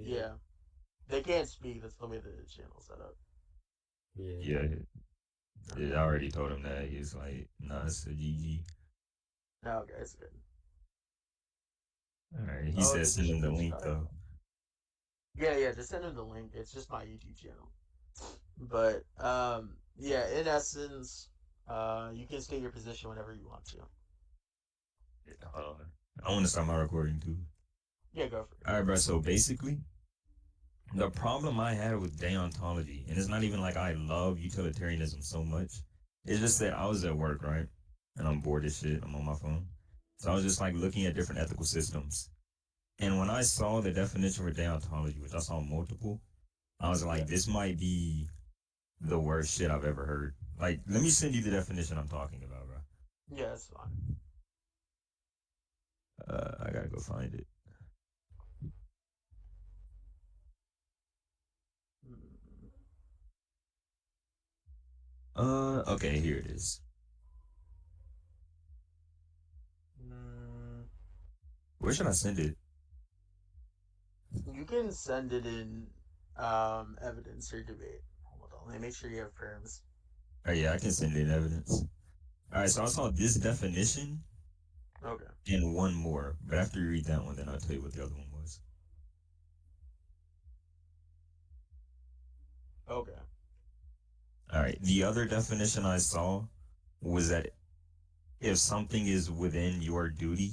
Yeah. They can't speak. That's the way the channel's set up. Yeah. Yeah, I already told him that. He's like, nah, it's a GG. No, okay, it's good. All right. He Oh, said did send this him the just link start? though. Yeah, yeah, just send him the link. It's just my YouTube channel. But yeah, in essence, you can state your position whenever you want to. Yeah, hold on. I want to start my recording too. Yeah, go for it. All right, bro. So basically, the problem I had with deontology, and it's not even like I love utilitarianism so much, it's just that I was at work, right? And I'm bored as shit. I'm on my phone. So I was just like looking at different ethical systems. And when I saw the definition for deontology, which I saw multiple, I was like, Yeah. this might be the worst shit I've ever heard. Like, let me send you the definition I'm talking about, bro. Yeah, that's fine. I gotta go find it. Mm, Okay, here it is. mm, Where should I send it? you can send it in evidence or debate. Hold on, let me make sure you have terms. Oh yeah, I can send it in evidence. All right, so I saw this definition Okay. and one more, but after you read that one, then I'll tell you what the other one was. Okay. All right, the other definition I saw was that if something is within your duty,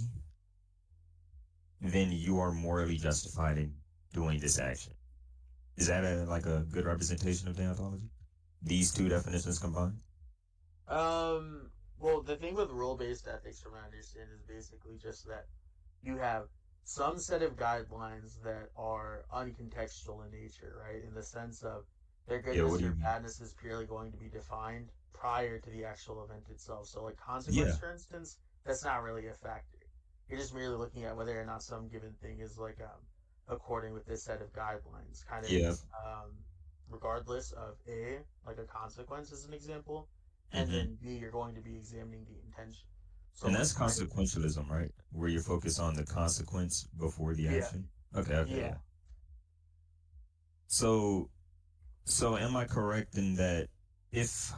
then you are morally justified in doing this action. Is that a good representation of deontology? These two definitions combined? Well, the thing with rule-based ethics, from what I understand, is basically just that you have some set of guidelines that are uncontextual in nature, right? In the sense of their Yeah, what goodness do you or mean? badness is purely going to be defined prior to the actual event itself. So, like consequence, Yeah, for instance, that's not really a factor. You're just merely looking at whether or not some given thing is like according with this set of guidelines, kind of yeah. um, regardless of a like a consequence as an example, and Hmm. then B, you're going to be examining the intention. So And that's like kind of consequentialism, right? Where you focus on the consequence before the yeah, action. Okay, yeah. yeah. So, so am I correct in that if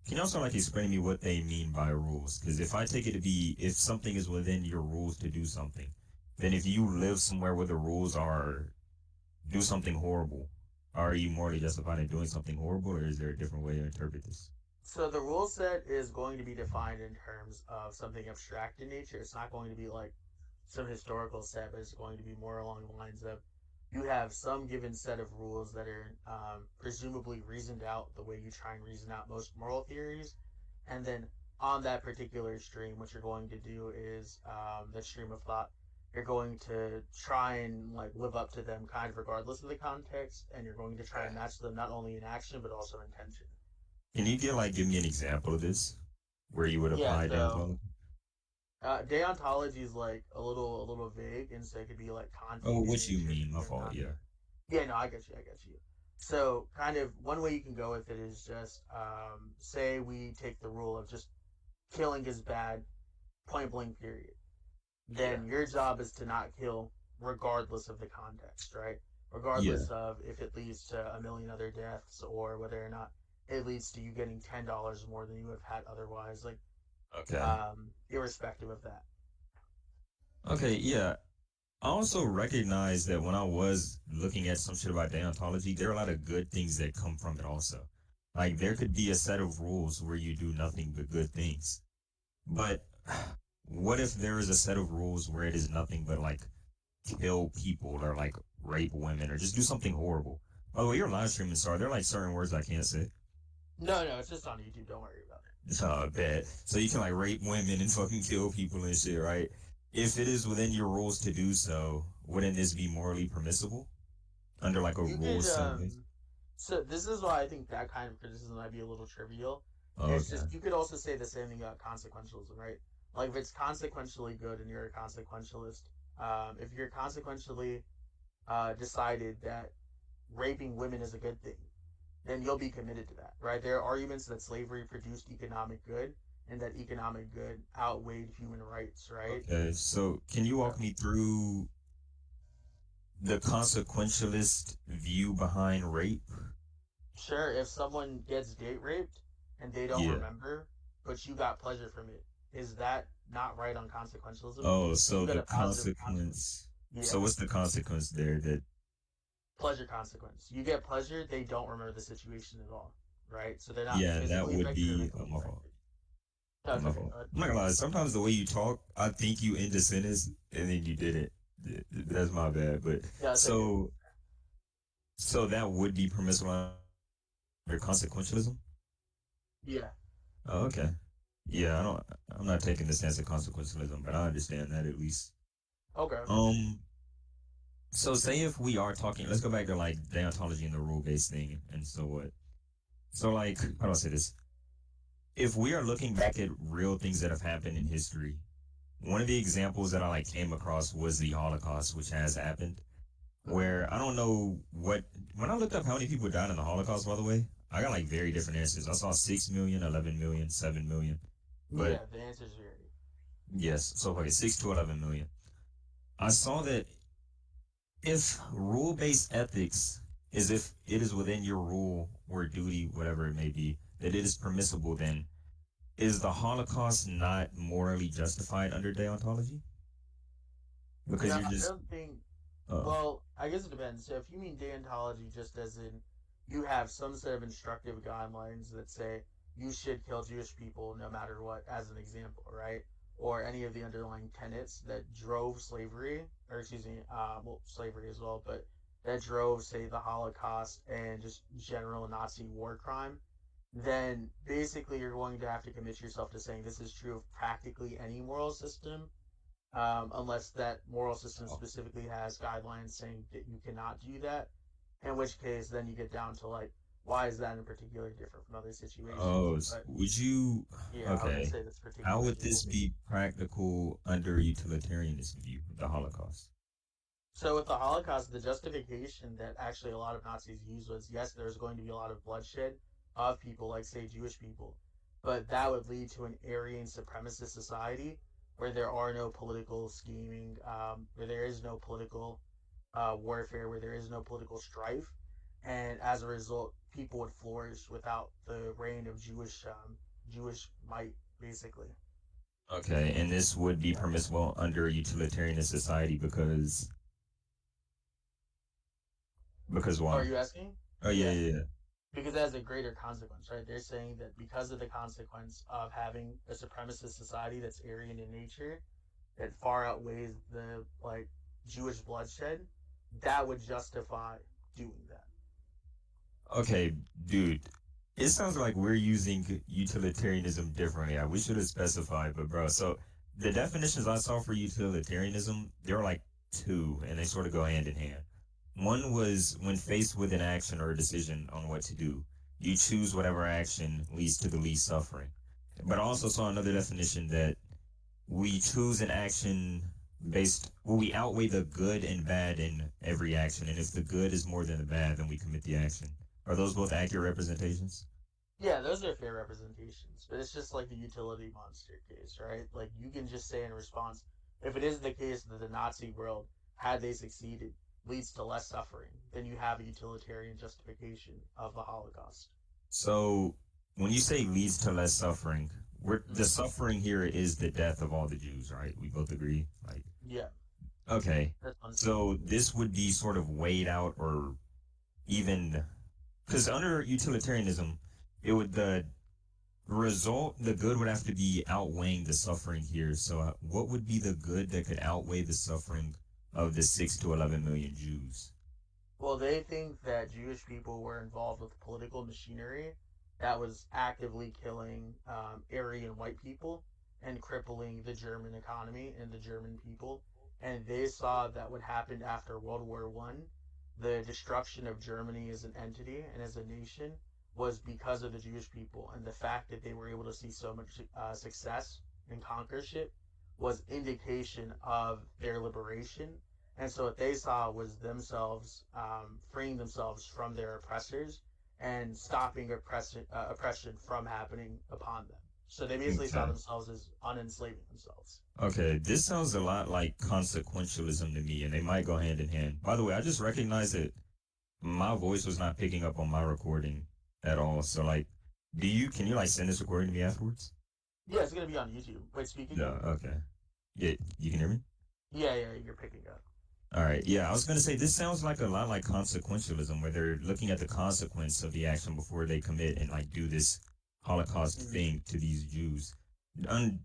can you also like explain to me what they mean by rules? Because if I take it to be if something is within your rules to do something, then if you live somewhere where the rules are do something horrible, are you morally justified in doing something horrible, or is there a different way to interpret this? So the rule set is going to be defined in terms of something abstract in nature. It's not going to be like some historical set, but it's going to be more along the lines of you have some given set of rules that are presumably reasoned out the way you try and reason out most moral theories, and then on that particular stream, what you're going to do is the stream of thought. You're going to try and like live up to them, kind of regardless of the context, and you're going to try and match them not only in action but also in intention. Can you give me an example of this where you would Yeah, apply so deontology? deontology is like a little vague, and so it could be like Oh, Kantian in what you nature, it mean? could My be fault. unconscious. Yeah. Yeah, no, I get you, I get you. So, kind of one way you can go with it is just say we take the rule of just killing is bad, point blank, period. Yeah. Then your job is to not kill, regardless of the context, right? Yeah. Regardless of if it leads to a million other deaths or whether or not it leads to you getting $10 more than you would have had otherwise. Like, Okay. irrespective of that. Okay. Yeah. I also recognize that when I was looking at some shit about deontology, there are a lot of good things that come from it also. Like there could be a set of rules where you do nothing but good things. But what if there is a set of rules where it is nothing but like kill people or like rape women or just do something horrible? By the way, you're live streaming, sorry. There are like certain words I can't say. No, no, it's just on YouTube. Don't worry about it. Oh, bad. So you can like rape women and fucking kill people and shit, right? If it is within your rules to do so, wouldn't this be morally permissible under like a You could rules set base? So this is why I think that kind of criticism might be a little trivial. Oh, It's okay. just you could also say the same thing about consequentialism, right? Like if it's consequentially good and you're a consequentialist, if you're consequentially decided that raping women is a good thing, then you'll be committed to that, right? There are arguments that slavery produced economic good and that economic good outweighed human rights, right? Okay. So can you walk So me through the consequentialist view behind rape. Sure, if someone gets date raped and they don't Yeah. remember, but you got pleasure from it, is that not right on consequentialism? Oh, Because so you got the a positive consequence. consequence. Yeah, So what's the consequence there? That pleasure consequence. You get pleasure, they don't remember the situation at all, right? So they're not yeah, that physically would affected or be mentally my fault. affected. No, it's My okay. fault. Go ahead. I'm not gonna lie. Sometimes the way you talk, I think you end the sentence and then you did it. That's my bad. But Yeah, it's okay. so so that would be permissible under consequentialism. Yeah. Oh, okay. Yeah, I don't. I'm not taking the stance of consequentialism, but I understand that at least. Okay. Um. So say if we are talking, let's go back to like deontology and the rule based thing, and so what? So like, how do I say this? If we are looking back at real things that have happened in history, one of the examples that I like came across was the Holocaust, which has happened. Hmm. Where I don't know what when I looked up how many people died in the Holocaust, by the way, I got like very different answers. I saw 6 million, 11 million, 7 million. But Yeah, the answer's very. yes, so okay, 6 to 11 million. I saw that if rule based ethics is if it is within your rule or duty, whatever it may be, that it is permissible, then is the Holocaust not morally justified under deontology? Because No, you're I just, don't think. uh, Well, I guess it depends. So if you mean deontology just as in you have some set of instructive guidelines that say you should kill Jewish people no matter what, as an example, right? Or any of the underlying tenets that drove slavery, or excuse me, well, slavery as well, but that drove, say, the Holocaust and just general Nazi war crime, then basically you're going to have to commit yourself to saying this is true of practically any moral system, unless that moral system specifically has guidelines saying that you cannot do that. In which case, then you get down to like, why is that in particular different from other situations? oh, But would you, yeah, I wouldn't okay. say that's How particularly would rule this based. be practical under utilitarianism view of the Holocaust? So with the Holocaust, the justification that actually a lot of Nazis used was yes, there's going to be a lot of bloodshed of people, like say Jewish people, but that would lead to an Aryan supremacist society where there are no political scheming, where there is no political warfare, where there is no political strife, and as a result, people would flourish without the reign of Jewish might, basically. Okay, and this would be Yeah. permissible under a utilitarian society because Oh, are why? you asking? Oh yeah, Yeah. yeah, yeah. Because it has a greater consequence, right? They're saying that because of the consequence of having a supremacist society that's Aryan in nature, that far outweighs the like Jewish bloodshed, that would justify doing that. Okay, dude. It sounds like we're using utilitarianism differently. We should have specified, but bro, so the definitions I saw for utilitarianism, there were like two, and they sort of go hand in hand. One was when faced with an action or a decision on what to do, you choose whatever action leads to the least suffering. But I also saw another definition that we choose an action well, we outweigh the good and bad in every action. And if the good is more than the bad, then we commit the action. Are those both accurate representations? Yeah, those are fair representations, but it's just like the utility monster case, right? Like you can just say in response, if it is the case that the Nazi world, had they succeeded, leads to less suffering, then you have a utilitarian justification of the Holocaust. So when you say leads to less suffering, the Mm-hmm. suffering here is the death of all the Jews, right? We both agree. Like, Yeah, okay. that's So unspeakable. this would be sort of weighed out or even because under utilitarianism, it would the good would have to be outweighing the suffering here. So, what would be the good that could outweigh the suffering of the 6 to 11 million Jews? Well, they think that Jewish people were involved with political machinery that was actively killing Aryan white people and crippling the German economy and the German people. And they saw that what happened after World War One, the destruction of Germany as an entity and as a nation, was because of the Jewish people. And the fact that they were able to see so much success and conquerorship was indication of their liberation. And so what they saw was themselves freeing themselves from their oppressors and stopping oppression from happening upon them. So they basically saw Okay. themselves as unenslaving themselves. Okay, this sounds a lot like consequentialism to me, and they might go hand in hand. By the way, I just recognized that my voice was not picking up on my recording at all. So, like, can you, like, send this recording to me afterwards? Yeah, it's gonna be on YouTube. Wait, speak No, again? okay. Yeah, you can hear me? Yeah, yeah, you're picking up. All right. Yeah, I was going to say this sounds like a lot like consequentialism, where they're looking at the consequence of the action before they commit and like do this Holocaust Mhm. thing to these Jews. Un-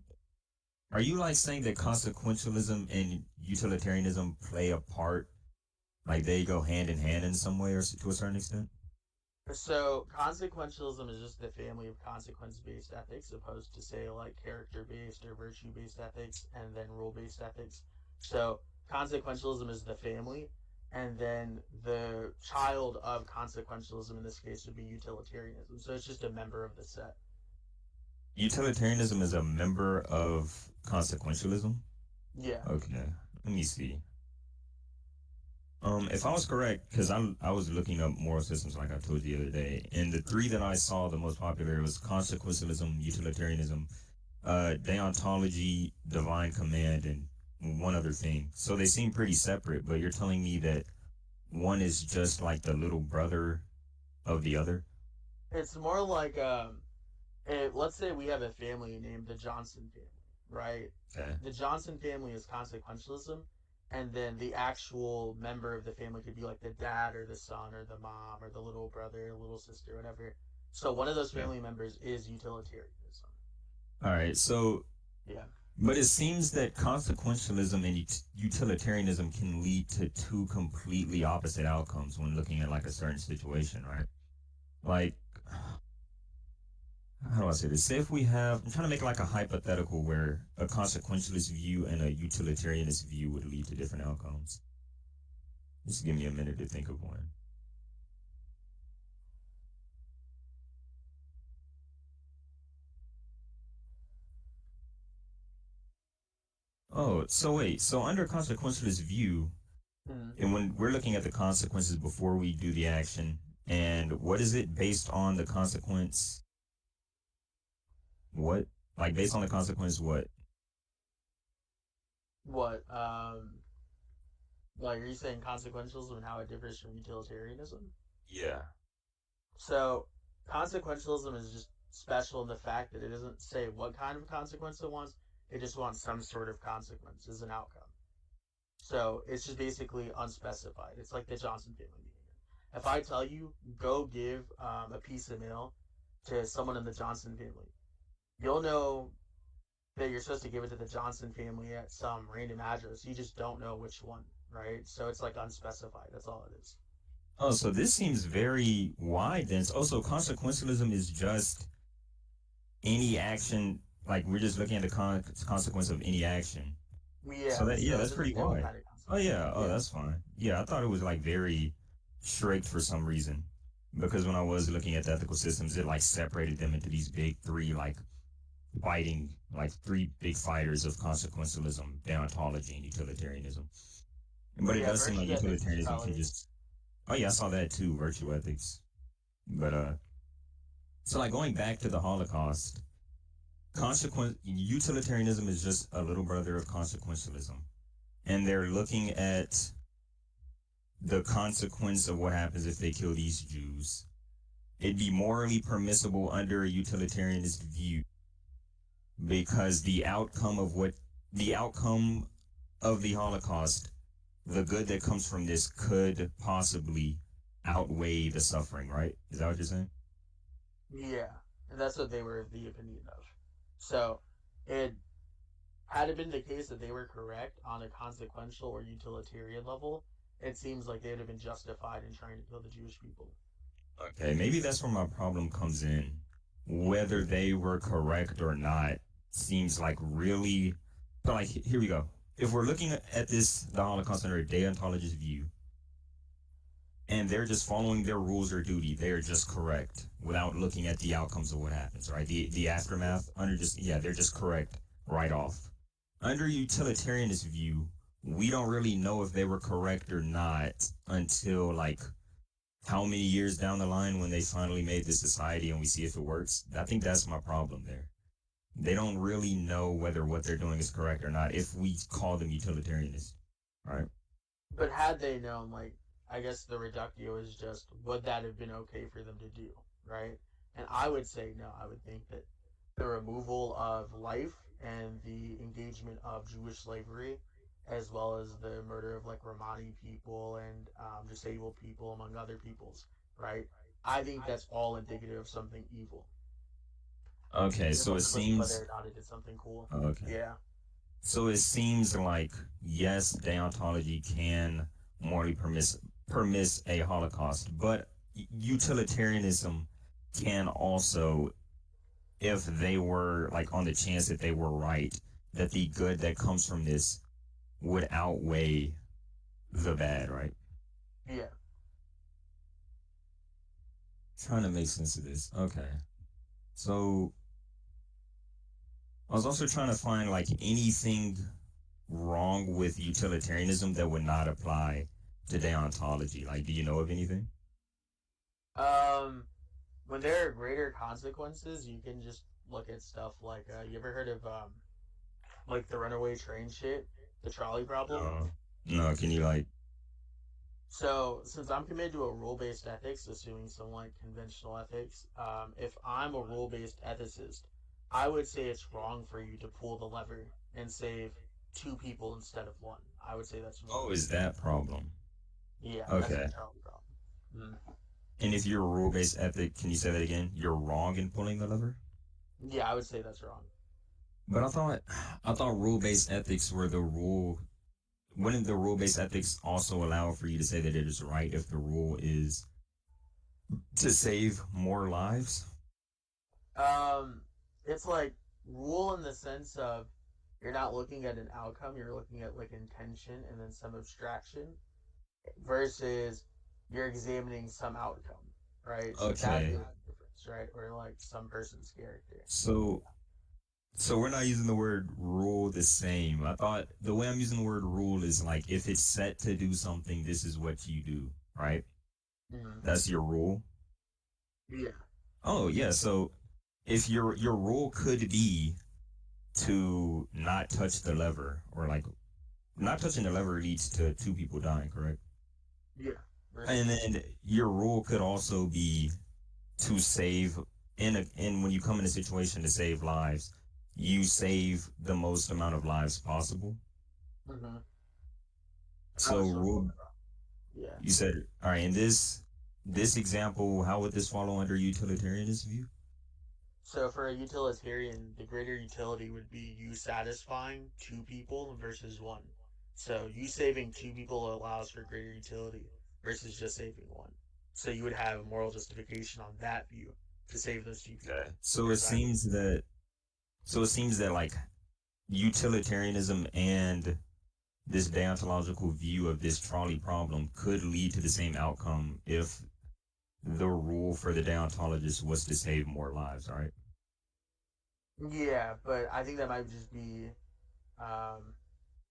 are you like saying that consequentialism and utilitarianism play a part? Like they go hand in hand in some way or to a certain extent? So consequentialism is just the family of consequence-based ethics, opposed to say like character-based or virtue-based ethics, and then rule-based ethics. So consequentialism is the family, and then the child of consequentialism in this case would be utilitarianism. So it's just a member of the set. Utilitarianism is a member of consequentialism. Yeah. Okay, let me see. If I was correct, because I was looking up moral systems like I told you the other day, and the three that I saw the most popular was consequentialism, utilitarianism, deontology, divine command, and one other thing. So they seem pretty separate, but you're telling me that one is just like the little brother of the other? It's more like let's say we have a family named the Johnson family, right? Okay. The Johnson family is consequentialism, and then the actual member of the family could be like the dad or the son or the mom or the little brother, little sister, whatever. So one of those Yeah. family members is utilitarianism. All right. So, Yeah. but it seems that consequentialism and utilitarianism can lead to two completely opposite outcomes when looking at like a certain situation, right? Like, how do I say this? Say if we have, I'm trying to make like a hypothetical where a consequentialist view and a utilitarianist view would lead to different outcomes. Just give me a minute to think of one. Oh, so wait, so under consequentialist view, Mm. and when we're looking at the consequences before we do the action, and what is it based on the consequence? What? Like based on the consequence, what? What? Like, are you saying consequentialism and how it differs from utilitarianism? Yeah. So, consequentialism is just special in the fact that it doesn't say what kind of consequence it wants. It just wants some sort of consequence as an outcome. So it's just basically unspecified. It's like the Johnson family being it. If I tell you, go give a piece of mail to someone in the Johnson family, you'll know that you're supposed to give it to the Johnson family at some random address. You just don't know which one, right? So it's like unspecified. That's all it is. Oh, so this seems very wide then. Also, consequentialism is just any action, like we're just looking at the consequence of any action. So Yeah, that, yeah, so it that's doesn't pretty say what wide. kind of Oh consequence. yeah, oh Yeah. that's fine. Yeah, I thought it was like very strict for some reason because when I was looking at the ethical systems, it like separated them into these big three like fighting, like three big fighters of consequentialism, deontology, and utilitarianism. But it Yeah, does seem like virtue ethics is utilitarianism can probably. just. Oh yeah, I saw that too, virtue ethics. But so like going back to the Holocaust, consequent utilitarianism is just a little brother of consequentialism, and they're looking at the consequence of what happens if they kill these Jews. It'd be morally permissible under a utilitarianist view because the outcome of the Holocaust, the good that comes from this could possibly outweigh the suffering, right? Is that what you're saying? Yeah, and that's what they were of the opinion of. So, it had it been the case that they were correct on a consequential or utilitarian level, it seems like they would have been justified in trying to kill the Jewish people. Okay, maybe that's where my problem comes in. Whether they were correct or not seems like really. So, like, here we go. If we're looking at this, the Holocaust under a deontologist view, and they're just following their rules or duty, they're just correct without looking at the outcomes of what happens, right? The aftermath under just yeah, they're just correct right off. Under utilitarianist view, we don't really know if they were correct or not until like how many years down the line when they finally made this society and we see if it works. I think that's my problem there. they don't really know whether what they're doing is correct or not if we call them utilitarianists, right? But had they known, like, I guess the reductio is just, would that have been okay for them to do, right? And I would say no. I would think that the removal of life and the engagement of Jewish slavery, as well as the murder of like Romani people and disabled people, among other peoples, right? I think that's all indicative of something evil, Okay, so it regardless of whether seems or not it is something cool. okay. Yeah. So it seems like yes, deontology can morally permiss a Holocaust, but utilitarianism can also, if they were like on the chance that they were right, that the good that comes from this would outweigh the bad, right? Yeah. Trying to make sense of this. Okay. So I was also trying to find like anything wrong with utilitarianism that would not apply to deontology. Like, do you know of anything? Um, when there are greater consequences, you can just look at stuff like you ever heard of like the runaway train shit, the trolley problem? No. No, can you like So, since I'm committed to a rule-based ethics, assuming some like conventional ethics, if I'm a rule-based ethicist, I would say it's wrong for you to pull the lever and save two people instead of one. I would say that's oh, wrong. is that problem? Yeah, that's the Okay. trolley problem. And if you're a rule-based ethic, can you say that again? You're wrong in pulling the lever? Yeah, I would say that's wrong. But I thought rule-based ethics were the rule. Wouldn't the rule-based ethics also allow for you to say that it is right if the rule is to save more lives? Um, it's like rule in the sense of you're not looking at an outcome, you're looking at like intention and then some abstraction versus you're examining some outcome, right? So that'd be Okay. like the difference, right? Or like some person's character. So so we're not using the word rule the same. I thought the way I'm using the word rule is like if it's set to do something, this is what you do, right? Mm-hmm. That's your rule. Yeah. Oh yeah, so if your rule could be to not touch the lever or like not touching the lever leads to two people dying, correct? Yeah. Versus And one. then your rule could also be to save in when you come in a situation to save lives, you save the most amount of lives possible. Mm-hmm. I So was still rule pulling it off. Yeah. you said all right, in this example, how would this follow under utilitarianism view? So for a utilitarian, the greater utility would be you satisfying two people versus one. So you saving two people allows for greater utility versus just saving one. So you would have moral justification on that view to save those two Okay. people. Whereas I would, So it seems that like utilitarianism and this deontological view of this trolley problem could lead to the same outcome if the rule for the deontologist was to save more lives, right? yeah, but I think that might just be um,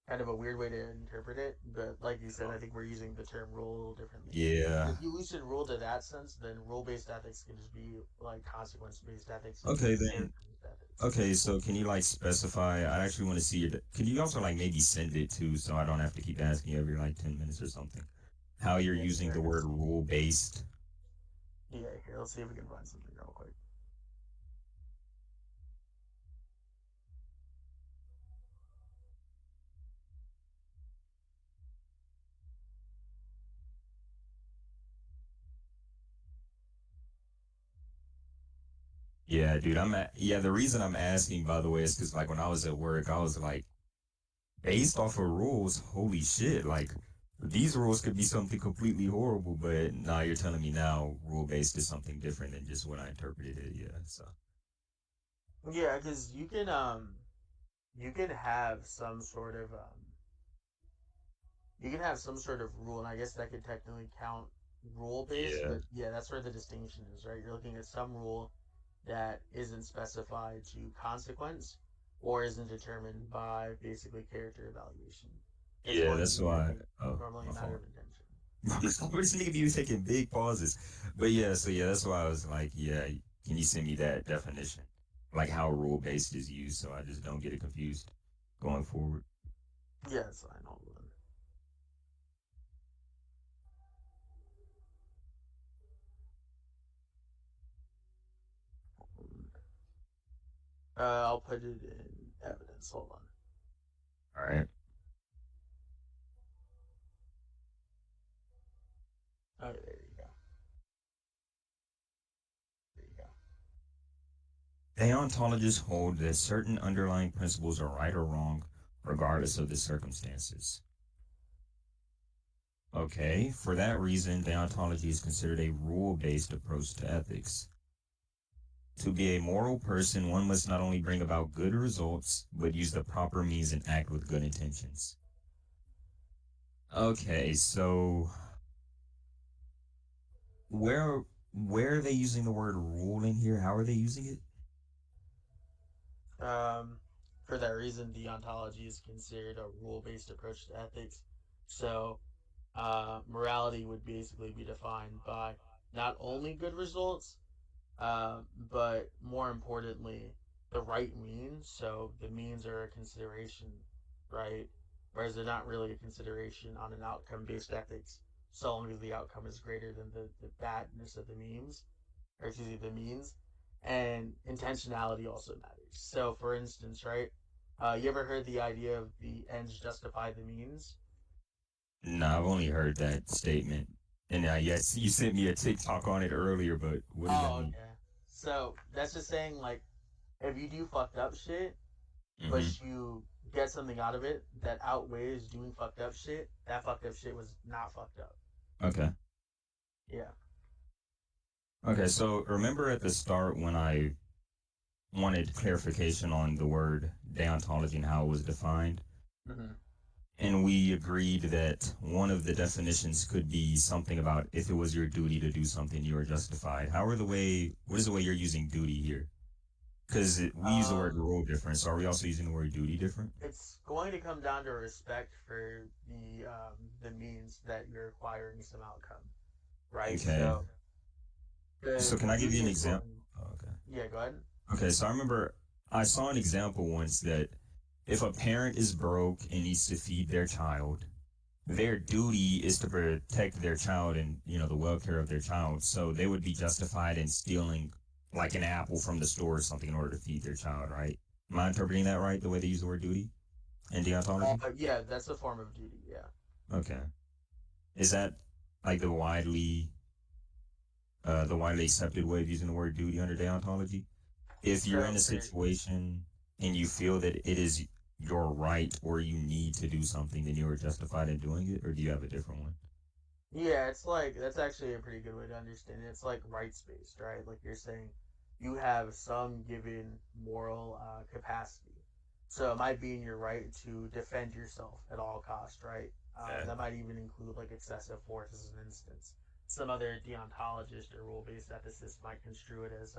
kind of a weird way to interpret it. But like you said, I think we're using the term rule a little differently. Yeah. If you loosen rule to that sense, then rule based ethics can just be like consequence based ethics and Okay, then. character based ethics. Okay, so can you like specify? I actually want to see your. Can you also like maybe send it to so I don't have to keep asking you every like 10 minutes or something? How you're Yeah, using here the I word guess. rule based. Yeah, here, let's see if we can find something real quick. Yeah, dude. Yeah. The reason I'm asking, by the way, is because like when I was at work, I was like, based off of rules, holy shit, like these rules could be something completely horrible, but now you're telling me now rule based is something different than just what I interpreted it. Yeah. So. Yeah, because you can have some sort of you can have some sort of rule, and I guess that could technically count rule based, Yeah. but yeah, that's where the distinction is, right? You're looking at some rule that isn't specified to consequence or isn't determined by basically character evaluation. It's Yeah. going to That's be, I why. think, Oh, normally a my matter fault. of intention. This nigga be taking big pauses. But yeah, so yeah, that's why I was like, yeah, can you send me that definition? like how rule-based is used, so I just don't get it confused going forward. Yes, I know. I'll put it in evidence. Hold on. All right. Okay, there you go. There you go. Deontologists hold that certain underlying principles are right or wrong, regardless of the circumstances. Okay, for that reason, deontology is considered a rule-based approach to ethics. To be a moral person, one must not only bring about good results, but use the proper means and act with good intentions. Okay, so where where are they using the word rule in here? How are they using it? Um, for that reason, deontology is considered a rule-based approach to ethics. So, morality would basically be defined by not only good results, but more importantly, the right means. So the means are a consideration, right? Whereas they're not really a consideration on an outcome-based ethics, so long as the outcome is greater than the badness of the means, or excuse me, the means. And intentionality also matters. So, for instance, right? You ever heard the idea of the ends justify the means? No, I've only heard that statement. And yes, you sent me a TikTok on it earlier, but what does that Oh, mean? okay. So that's just saying, like, if you do fucked up shit, but Mm-hmm. you get something out of it that outweighs doing fucked up shit, that fucked up shit was not fucked up. Okay. Yeah. Okay, so remember at the start when I wanted clarification on the word deontology and how it was defined? Mm-hmm. And we agreed that one of the definitions could be something about if it was your duty to do something, you were justified. What is the way you're using duty here? Because we use the word Um, rule different, so are we also using the word duty different? it's going to come down to respect for the means that you're acquiring some outcome, right? Okay. So the So can I give you duty an is example? going. Oh, okay. Yeah, go ahead. Okay, so I remember I saw an example once that if a parent is broke and needs to feed their child, their duty is to protect their child and the welfare of their child. So they would be justified in stealing like an apple from the store or something in order to feed their child, right? Am I interpreting that right? The way they use the word duty in deontology? Yeah, that's a form of duty. Yeah. Okay. Is that like the widely accepted way of using the word duty under deontology? If you're So in a for situation and you feel that it is your right or you need to do something, then you are justified in doing it, or do you have a different one? Yeah, it's like that's actually a pretty good way to understand it. It's like rights based, right? Like you're saying you have some given moral capacity. So it might be in your right to defend yourself at all cost, right? Yeah. That might even include like excessive force as an instance. Some other deontologist or rule based ethicist might construe it as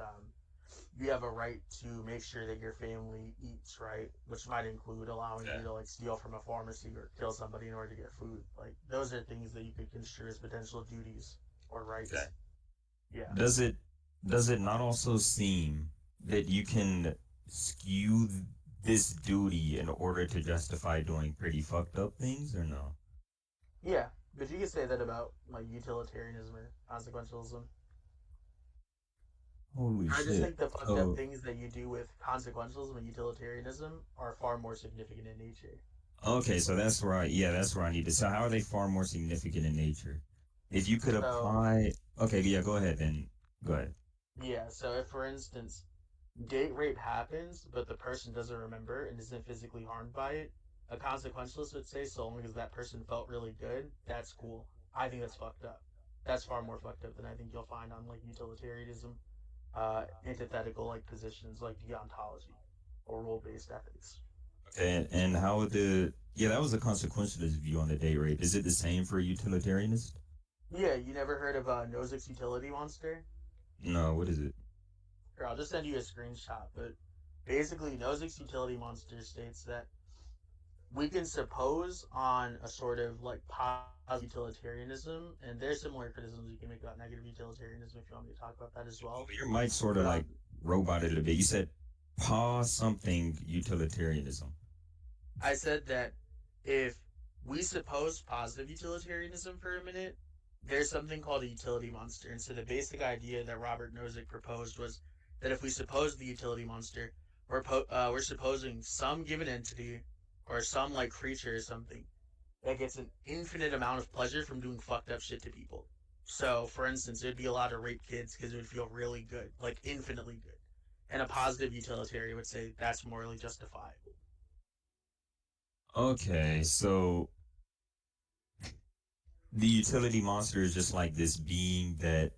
you have a right to make sure that your family eats, right? Which might include allowing Okay. you to like steal from a pharmacy or kill somebody in order to get food. Like those are things that you could construe as potential duties or Okay. rights. Yeah. Does it does it not also seem that you can skew this duty in order to justify doing pretty fucked up things, or no? Yeah. But you could say that about like utilitarianism or consequentialism. Holy I just shit. think the fucked up So things that you do with consequentialism and utilitarianism are far more significant in nature. okay, so that's right. Yeah, that's where I need to. So how are they far more significant in nature? If you could So apply, okay, yeah, go ahead then. Go ahead. yeah, so if for instance date rape happens, but the person doesn't remember and isn't physically harmed by it, a consequentialist would say so long as that person felt really good, that's cool. I think that's fucked up. That's far more fucked up than I think you'll find on like utilitarianism, antithetical like positions like deontology or rule based ethics. Okay, and how would the yeah, that was a consequentialist view on the date rape. Is it the same for a utilitarianist? Yeah, you never heard of Nozick's utility monster? No, what is it? Or I'll just send you a screenshot, but basically Nozick's utility monster states that we can suppose on a sort of like positive utilitarianism, and there's similar criticisms you can make about negative utilitarianism if you want me to talk about that as well. Your mic sort of But like roboted a bit. You said Pause something utilitarianism. I said that if we suppose positive utilitarianism for a minute, there's something called a utility monster. And so the basic idea that Robert Nozick proposed was that if we suppose the utility monster, we're supposing some given entity or some like creature or something that gets an infinite amount of pleasure from doing fucked up shit to people. So, for instance, it'd be allowed to rape kids because it would feel really good, like infinitely good. And a positive utilitarian would say that's morally justifiable. Okay, so the utility monster is just like this being that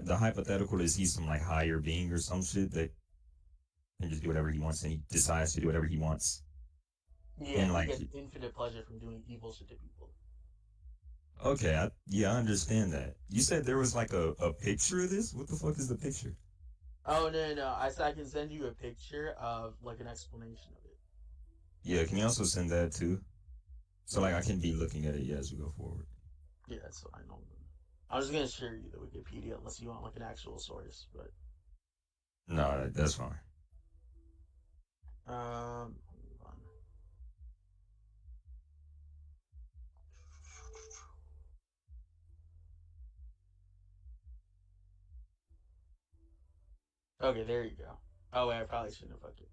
the hypothetical is he's some like higher being or some shit that can just do whatever he wants and he decides to do whatever he wants. Yeah, And and he like, gets infinite pleasure from doing evil shit to people. okay, yeah, I understand that. You said there was like a picture of this? What the fuck is the picture? Oh no! I said I can send you a picture of like an explanation of it. Yeah, can you also send that too? So like I can be looking at it, yeah, as we go forward. Yeah, that's fine. I was gonna share you the Wikipedia unless you want like an actual source, but No, that's fine. hold on. Okay, there you go. Oh wait, I probably shouldn't have fucking.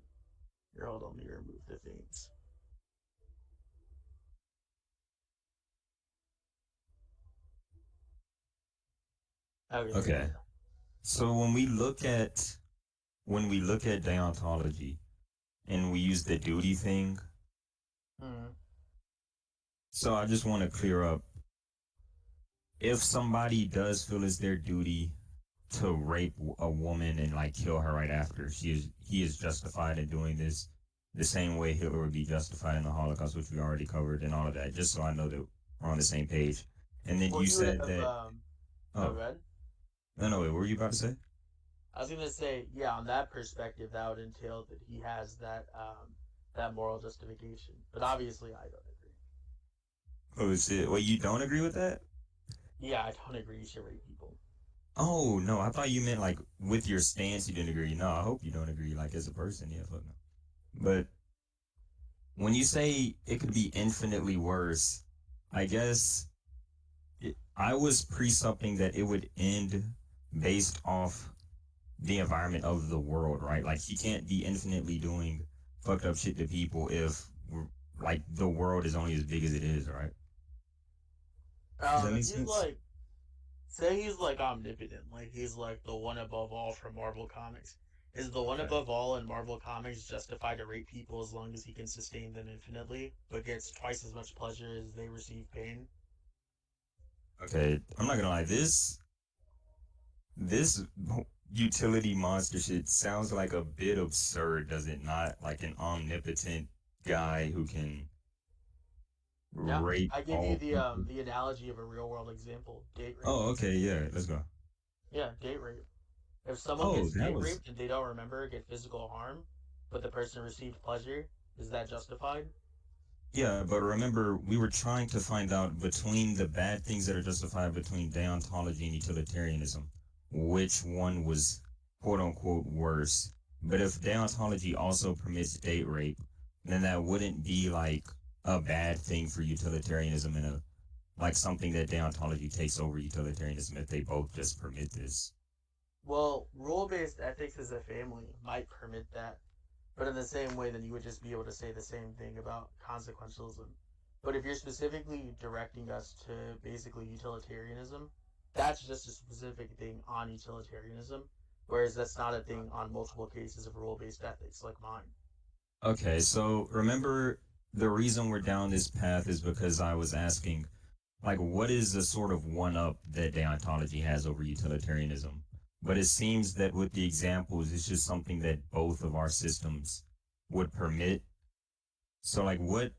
Here, hold on, let me remove the things. Okay, there you Okay. So when we look at deontology and we use the duty thing, go. Mm-hmm. so I just want to clear up if somebody does feel it's their duty to rape a woman and like kill her right after, he is justified in doing this the same way Hitler would be justified in the Holocaust, which we already covered and all of that, just so I know that we're on the same page. And then Well, you he would said have. that, Oh, oh, good. no, wait, what were you about to say? I was gonna say, yeah, on that perspective, that would entail that he has that moral justification. But obviously, I don't agree. Oh, shit. Well, you don't agree with that? Yeah, I don't agree. You should rape people. Oh, no, I thought you meant like with your stance you didn't agree. No, I hope you don't agree, like as a person. Yeah, fuck no. But when you say it could be infinitely worse, I guess I was presupposing that it would end based off the environment of the world, right? Like he can't be infinitely doing fucked up shit to people if like the world is only as big as it is, right? Does that If make he's sense? like, say he's like omnipotent, like he's like the one above all from Marvel Comics. Is the one Okay. above all in Marvel Comics justified to rape people as long as he can sustain them infinitely, but gets twice as much pleasure as they receive pain? Okay, I'm not gonna lie. This utility monster shit sounds like a bit absurd, does it not? Like an omnipotent guy who can Yeah, rape I give you all people. the analogy of a real world example: date rape. Oh, okay, yeah, let's go. Yeah, date rape. If someone Oh, gets that date was raped and they don't remember get physical harm, but the person received pleasure, is that justified? yeah, but remember we were trying to find out between the bad things that are justified between deontology and utilitarianism, which one was quote unquote worse. But if deontology also permits date rape, then that wouldn't be like a bad thing for utilitarianism and a like something that deontology takes over utilitarianism if they both just permit this. Well, rule based ethics as a family might permit that, but in the same way, then you would just be able to say the same thing about consequentialism. But if you're specifically directing us to basically utilitarianism, that's just a specific thing on utilitarianism, whereas that's not a thing on multiple cases of rule based ethics like mine. Okay, so remember the reason we're down this path is because I was asking, like, what is the sort of one up that deontology has over utilitarianism? But it seems that with the examples, it's just something that both of our systems would permit. So, like, what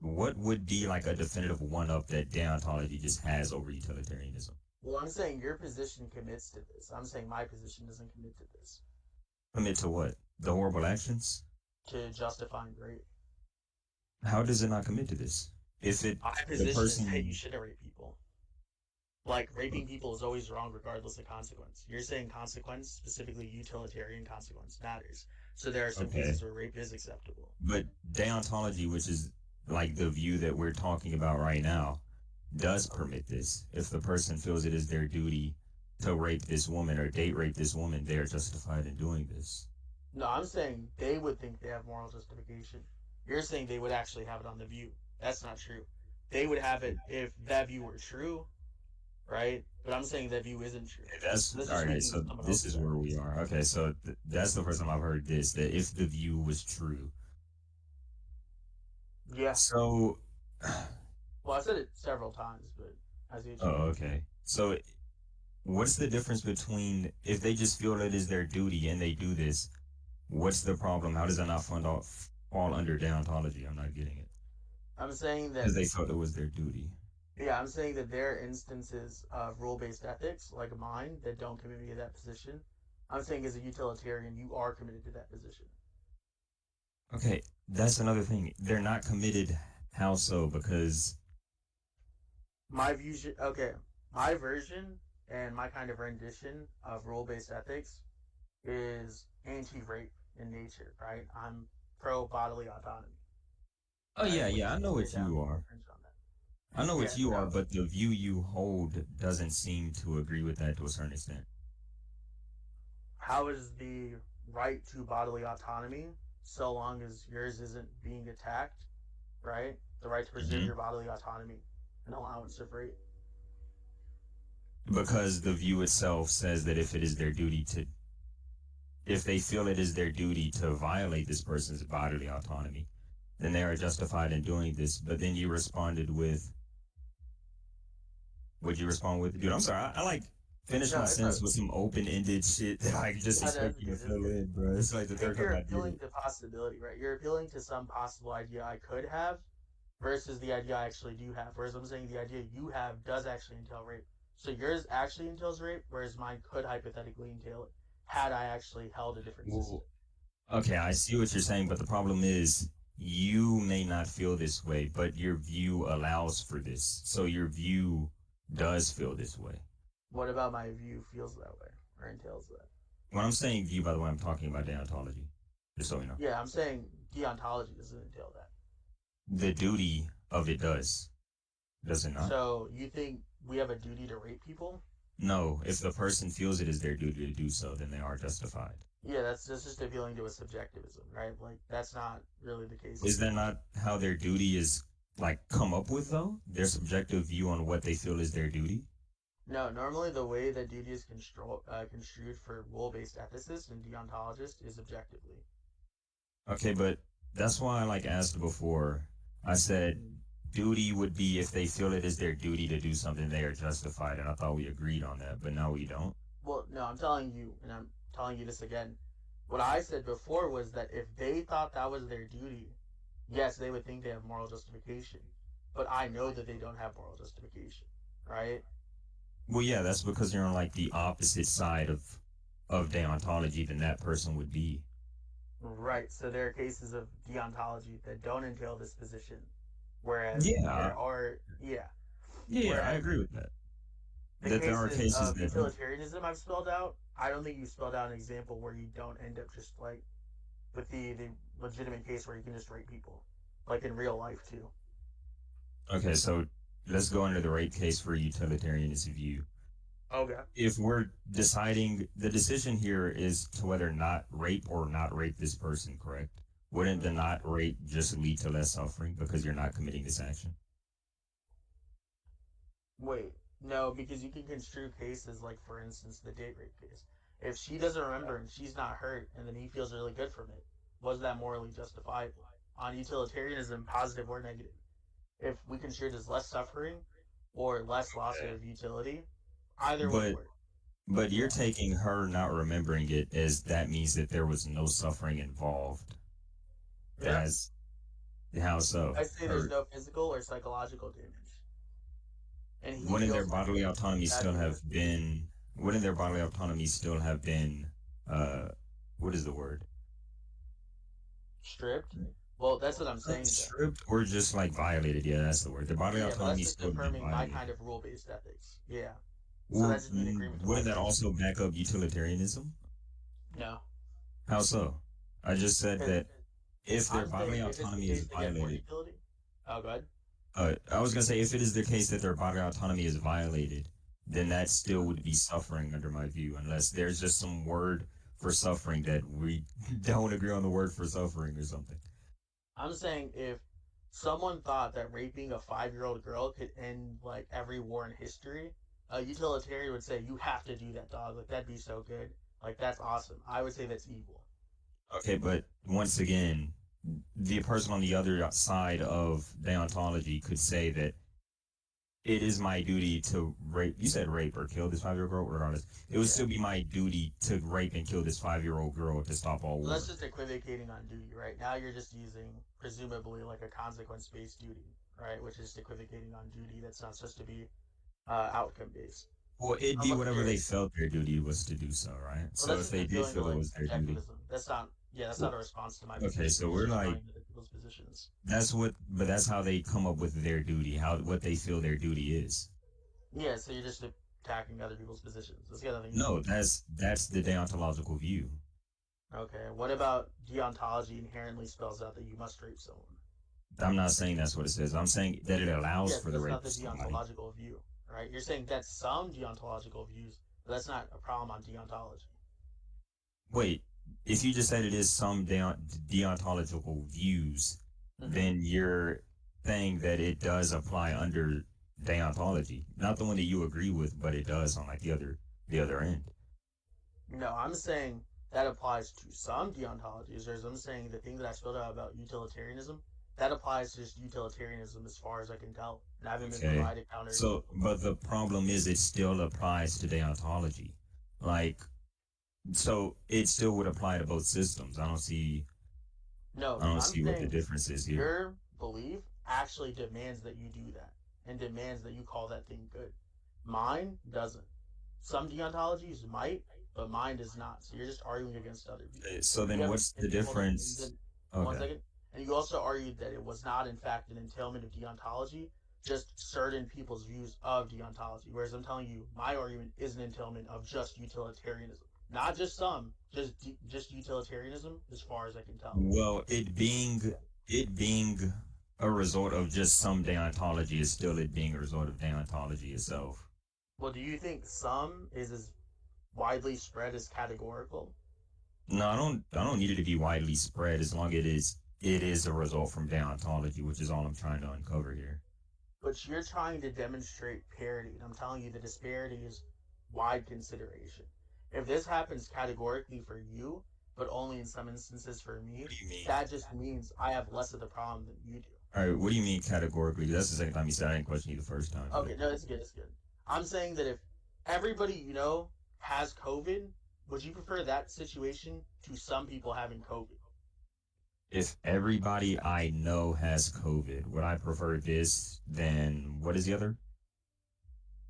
would be like a definitive one up that deontology just has over utilitarianism? Well, I'm saying your position commits to this. I'm saying my position doesn't commit to this. Commit to what? The horrible actions? To justifying rape. How does it not commit to this? If it, My the position is that you person, shouldn't rape people. Like, raping people is always wrong regardless of consequence. You're saying consequence, specifically utilitarian consequence, matters. So there are some Okay. cases where rape is acceptable. But deontology, which is like the view that we're talking about right now, does permit this. If the person feels it is their duty to rape this woman or date rape this woman, they are justified in doing this. No, I'm saying they would think they have moral justification. You're saying they would actually have it on the view. That's not true. They would have it if that view were true, right? But I'm saying that view isn't true. That's So that's all just right. making So someone this else is better. where we are. Okay, so that's the first time I've heard this. That if the view was true, Yeah. so Well, I said it several times, but I see what oh, you mean. okay. So what's the difference between if they just feel it is their duty and they do this? What's the problem? How does that not fall under deontology? I'm not getting it I'm saying that, because they felt it was their duty. yeah, I'm saying that there are instances of rule-based ethics, like mine, that don't commit me to that position. I'm saying as a utilitarian, you are committed to that position. Okay, that's another thing. They're not committed. How so? Because My view, okay, my version and my kind of rendition of rule-based ethics is anti-rape in nature, right? I'm pro bodily autonomy, oh yeah, right? yeah, Which I you know can get what down you to are. infringe on that. I know what Yeah, you are, so but the view you hold doesn't seem to agree with that to a certain extent. how is the right to bodily autonomy, so long as yours isn't being attacked, right? The right to preserve Hmm. your bodily autonomy and allowance of rape. Because the view itself says that if they feel it is their duty to violate this person's bodily autonomy, then they are justified in doing this. But then you responded with, would you respond with, dude, I'm sorry, I like finish No, my it's not. sentence with some open-ended shit that I just No, expect that's you to good. That's fill good. in, bro. It's like the I think third time you're I did appealing it. to possibility, right? You're appealing to some possible idea I could have versus the idea I actually do have. Whereas I'm saying the idea you have does actually entail rape. So yours actually entails rape, whereas mine could hypothetically entail it had I actually held a different system. Well, okay, I see what you're saying, but the problem is you may not feel this way, but your view allows for this. So your view does feel this way. What about my view feels that way or entails that? When I'm saying view, by the way, I'm talking about deontology, just so you know. Yeah, I'm saying deontology doesn't entail that. The duty of it does it not? So you think we have a duty to rape people? No, if the person feels it is their duty to do so, then they are justified. Yeah, that's just appealing to a subjectivism, right? Like that's not really the case Is here. that not how their duty is like come up with though? Their subjective view on what they feel is their duty? No, normally the way that duty is construed for rule-based ethicists and deontologists is objectively. Okay, but that's why I like asked before. I said duty would be if they feel it is their duty to do something, they are justified, and I thought we agreed on that, but now we don't. Well, no, I'm telling you, and I'm telling you this again. What I said before was that if they thought that was their duty, yes, they would think they have moral justification. But I know that they don't have moral justification, right? Well, yeah, that's because you're on like the opposite side of deontology than that person would be. Right. So there are cases of deontology that don't entail this position, whereas Yeah, there are, yeah. yeah, I Whereas agree with that. the That there are cases cases of that don't. utilitarianism I've spelled out, I don't think you spelled out an example where you don't end up just like with the legitimate case where you can just rape people, like in real life too. Okay, so let's go into the rape case for utilitarianism view. Okay. If we're deciding the decision here is to whether not rape or not rape this person, correct? Wouldn't the Mm. not rape just lead to less suffering because you're not committing this action? Wait, no, because you can construe cases like, for instance, the date rape case. If she doesn't remember and she's not hurt, and then he feels really good from it, was that morally justifiable? On utilitarianism, positive or negative. If we construe it as less suffering or less loss Okay. of utility, either would But work. but you're Yeah. taking her not remembering it as that means that there was no suffering involved. Yeah. As how so? I say there's Her no physical or psychological damage, and he wouldn't their feels good. bodily autonomy That'd still be have worse. been wouldn't their bodily autonomy still have been uh what is the word? Stripped. Well, that's what I'm saying though. Stripped or just like violated. Yeah, that's the word. The bodily Yeah, but that's autonomy is just still being confirming my violated. kind of rule-based ethics. Yeah. So Well, that's just me in agreement to what wouldn't I'm that saying. also back up utilitarianism? No. How so? I just said Because that if their I'm bodily saying if it's the autonomy is case to get more violated, utility. Oh, go ahead. I was gonna say if it is the case that their bodily autonomy is violated, then that still would be suffering under my view, unless there's just some word for suffering that we don't agree on the word for suffering or something. I'm saying if someone thought that raping a 5-year-old girl could end like every war in history, a utilitarian would say you have to do that, dog. Like that'd be so good. Like that's awesome. I would say that's evil. Okay, but once again, the person on the other side of deontology could say that it is my duty to rape. You said rape or kill this 5-year-old girl, regardless. It would Yeah. still be my duty to rape and kill this 5-year-old girl to stop all So that's war. just equivocating on duty, right? Now you're just using presumably like a consequence-based duty, right? Which is equivocating on duty that's not supposed to be outcome-based. Well, it'd I'm be not whatever they curious. felt their duty was to do so, right? Well, So that's if just they did appealing to feel it like was their duty. objectivism. That's not. Yeah, that's not Well, a response to my okay, position. so It's we're just like, responding to other people's positions. but that's how they come up with their duty, how what they feel their duty is. Yeah, so you're just attacking other people's positions. That's got nothing to do No, with me. that's the deontological view. Okay, what about deontology inherently spells out that you must rape someone? I'm not saying that's what it says. I'm saying that it allows Yes, for the that's rape not of the somebody. deontological view, right? You're saying that's some deontological views, but that's not a problem on deontology. Wait, if you just said it is some deontological views, Hmm. then you're saying that it does apply under deontology, not the one that you agree with, but it does on like the other end. No, I'm saying that applies to some deontologies, whereas I'm saying the thing that I spelled out about utilitarianism, that applies to just utilitarianism as far as I can tell. And I haven't been Okay. provided counter So, examples. but the problem is it still applies to deontology. Like, so it still would apply to both systems. I No, don't I'm see what the saying difference is here. your belief actually demands that you do that and demands that you call that thing good. Mine doesn't. Some deontologies might, but mine does not. So you're just arguing against other people. So You then have, what's the hold on, and difference? then one Okay. second. And you also argued that it was not, in fact, an entailment of deontology, just certain people's views of deontology. Whereas I'm telling you, my argument is an entailment of just utilitarianism, not just some, just utilitarianism, as far as I can tell. Well, it being a result of just some deontology is still it being a result of deontology itself. Well, do you think some is as widely spread as categorical? No, I don't need it to be widely spread as long as it is a result from deontology, which is all I'm trying to uncover here. But you're trying to demonstrate parity, and I'm telling you the disparity is wide consideration. If this happens categorically for you, but only in some instances for me, What do you mean? that just means I have less of the problem than you do. All right, what do you mean categorically? That's the second time you said I didn't question you the first time, but Okay, no, it's good, it's good. I'm saying that if everybody you know has COVID, would you prefer that situation to some people having COVID? if everybody I know has COVID, would I prefer this than what is the other?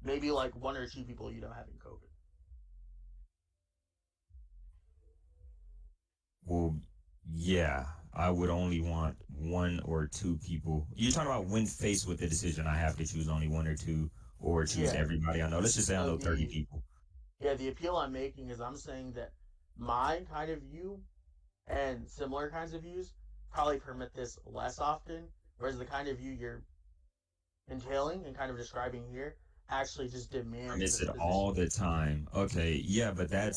Maybe like one or two people you know having COVID. Well, yeah, I would only want one or two people. You're talking about when faced with the decision, I have to choose only one or two, or choose Yeah. everybody I know. Let's just say I So know 30 people. the appeal I'm making is I'm saying that my kind of view and similar kinds of views probably permit this less often, whereas the kind of view you're entailing and kind of describing here actually just demands Permits this it position. all the time. Okay, yeah, but Yeah.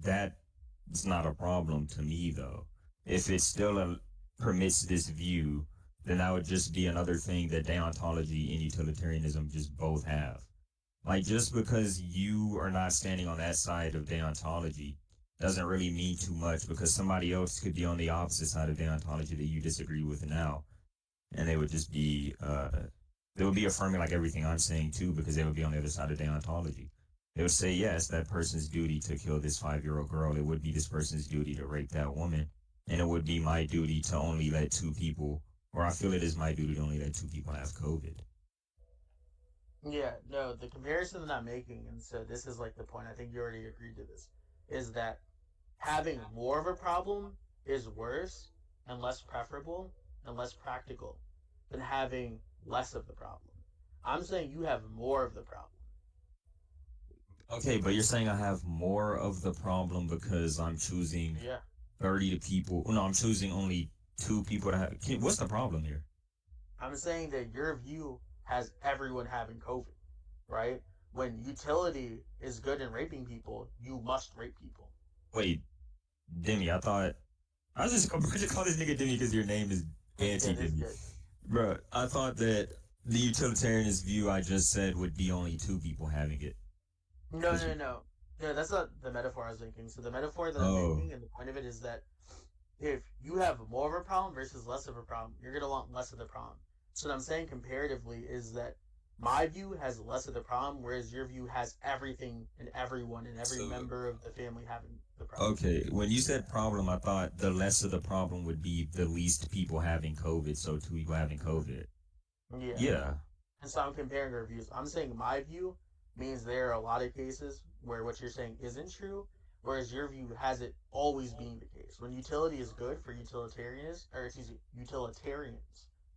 that's not a problem to me though. If it still permits this view, then that would just be another thing that deontology and utilitarianism just both have. Like just because you are not standing on that side of deontology doesn't really mean too much because somebody else could be on the opposite side of deontology that you disagree with now, and they would be affirming like everything I'm saying too because they would be on the other side of deontology. They would say yes, that person's duty to kill this 5-year-old girl. It would be this person's duty to rape that woman, and it would be my duty to only let two people, or I feel it is my duty to only let two people have COVID. Yeah, no, the comparison that I'm making, and so this is like the point, I think you already agreed to this, is that having more of a problem is worse and less preferable and less practical than having less of the problem. I'm saying you have more of the problem. Okay, but you're saying I have more of the problem because I'm choosing Yeah. 30 people. No, I'm choosing only 2 people to have. What's the problem here? I'm saying that your view has everyone having COVID, right? When utility is good in raping people, you must rape people. Wait, Demi, I was just going to call this nigga Demi because your name is It's Anti good, it's Demi. good. Bro, I thought that the utilitarianist view I just said would be only 2 people having it. No, Cause no, you, no. No, that's not the metaphor I was making. So the metaphor that I'm oh, making and the point of it is that if you have more of a problem versus less of a problem, you're going to want less of the problem. So what I'm saying comparatively is that my view has less of the problem, whereas your view has everything and everyone and every so, member of the family having the problem. okay. When you said problem, I thought the less of the problem would be the least people having COVID. So 2 people having COVID. Yeah. Yeah. And so I'm comparing our views. I'm saying my view means there are a lot of cases where what you're saying isn't true, whereas your view has it always being the case. When utility is good for utilitarians,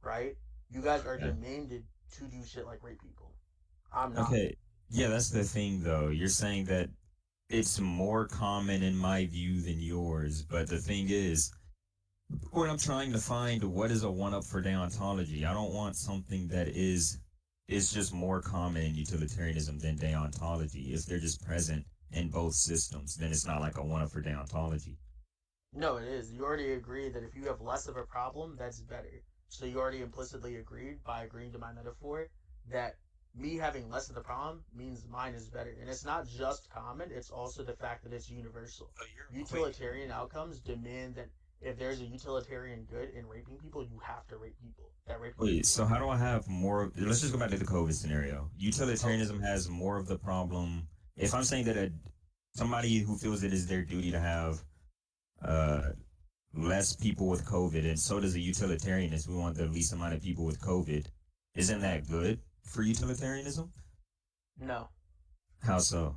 right? You guys are Okay. demanded to do shit like rape people. I'm not. Okay. Yeah, that's the thing though. You're saying that it's more common in my view than yours, but the thing is, when I'm trying to find what is a one up for deontology, I don't want something that is just more common in utilitarianism than deontology. If they're just present in both systems, then it's not like a one up for deontology. No, it is. You already agreed that if you have less of a problem, that's better. So you already implicitly agreed by agreeing to my metaphor that me having less of the problem means mine is better. And it's not just common, it's also the fact that it's universal. So you're equating. Utilitarian outcomes demand that if there's a utilitarian good in raping people, you have to rape people. That raping Wait, people so is how good. do I have more? Let's just go back to the COVID scenario. Okay. Utilitarianism has more of the problem. If I'm saying that somebody who feels it is their duty to have uh, less people with COVID, and so does a utilitarianist. We want the least amount of people with COVID. Isn't that good for utilitarianism? No. How so?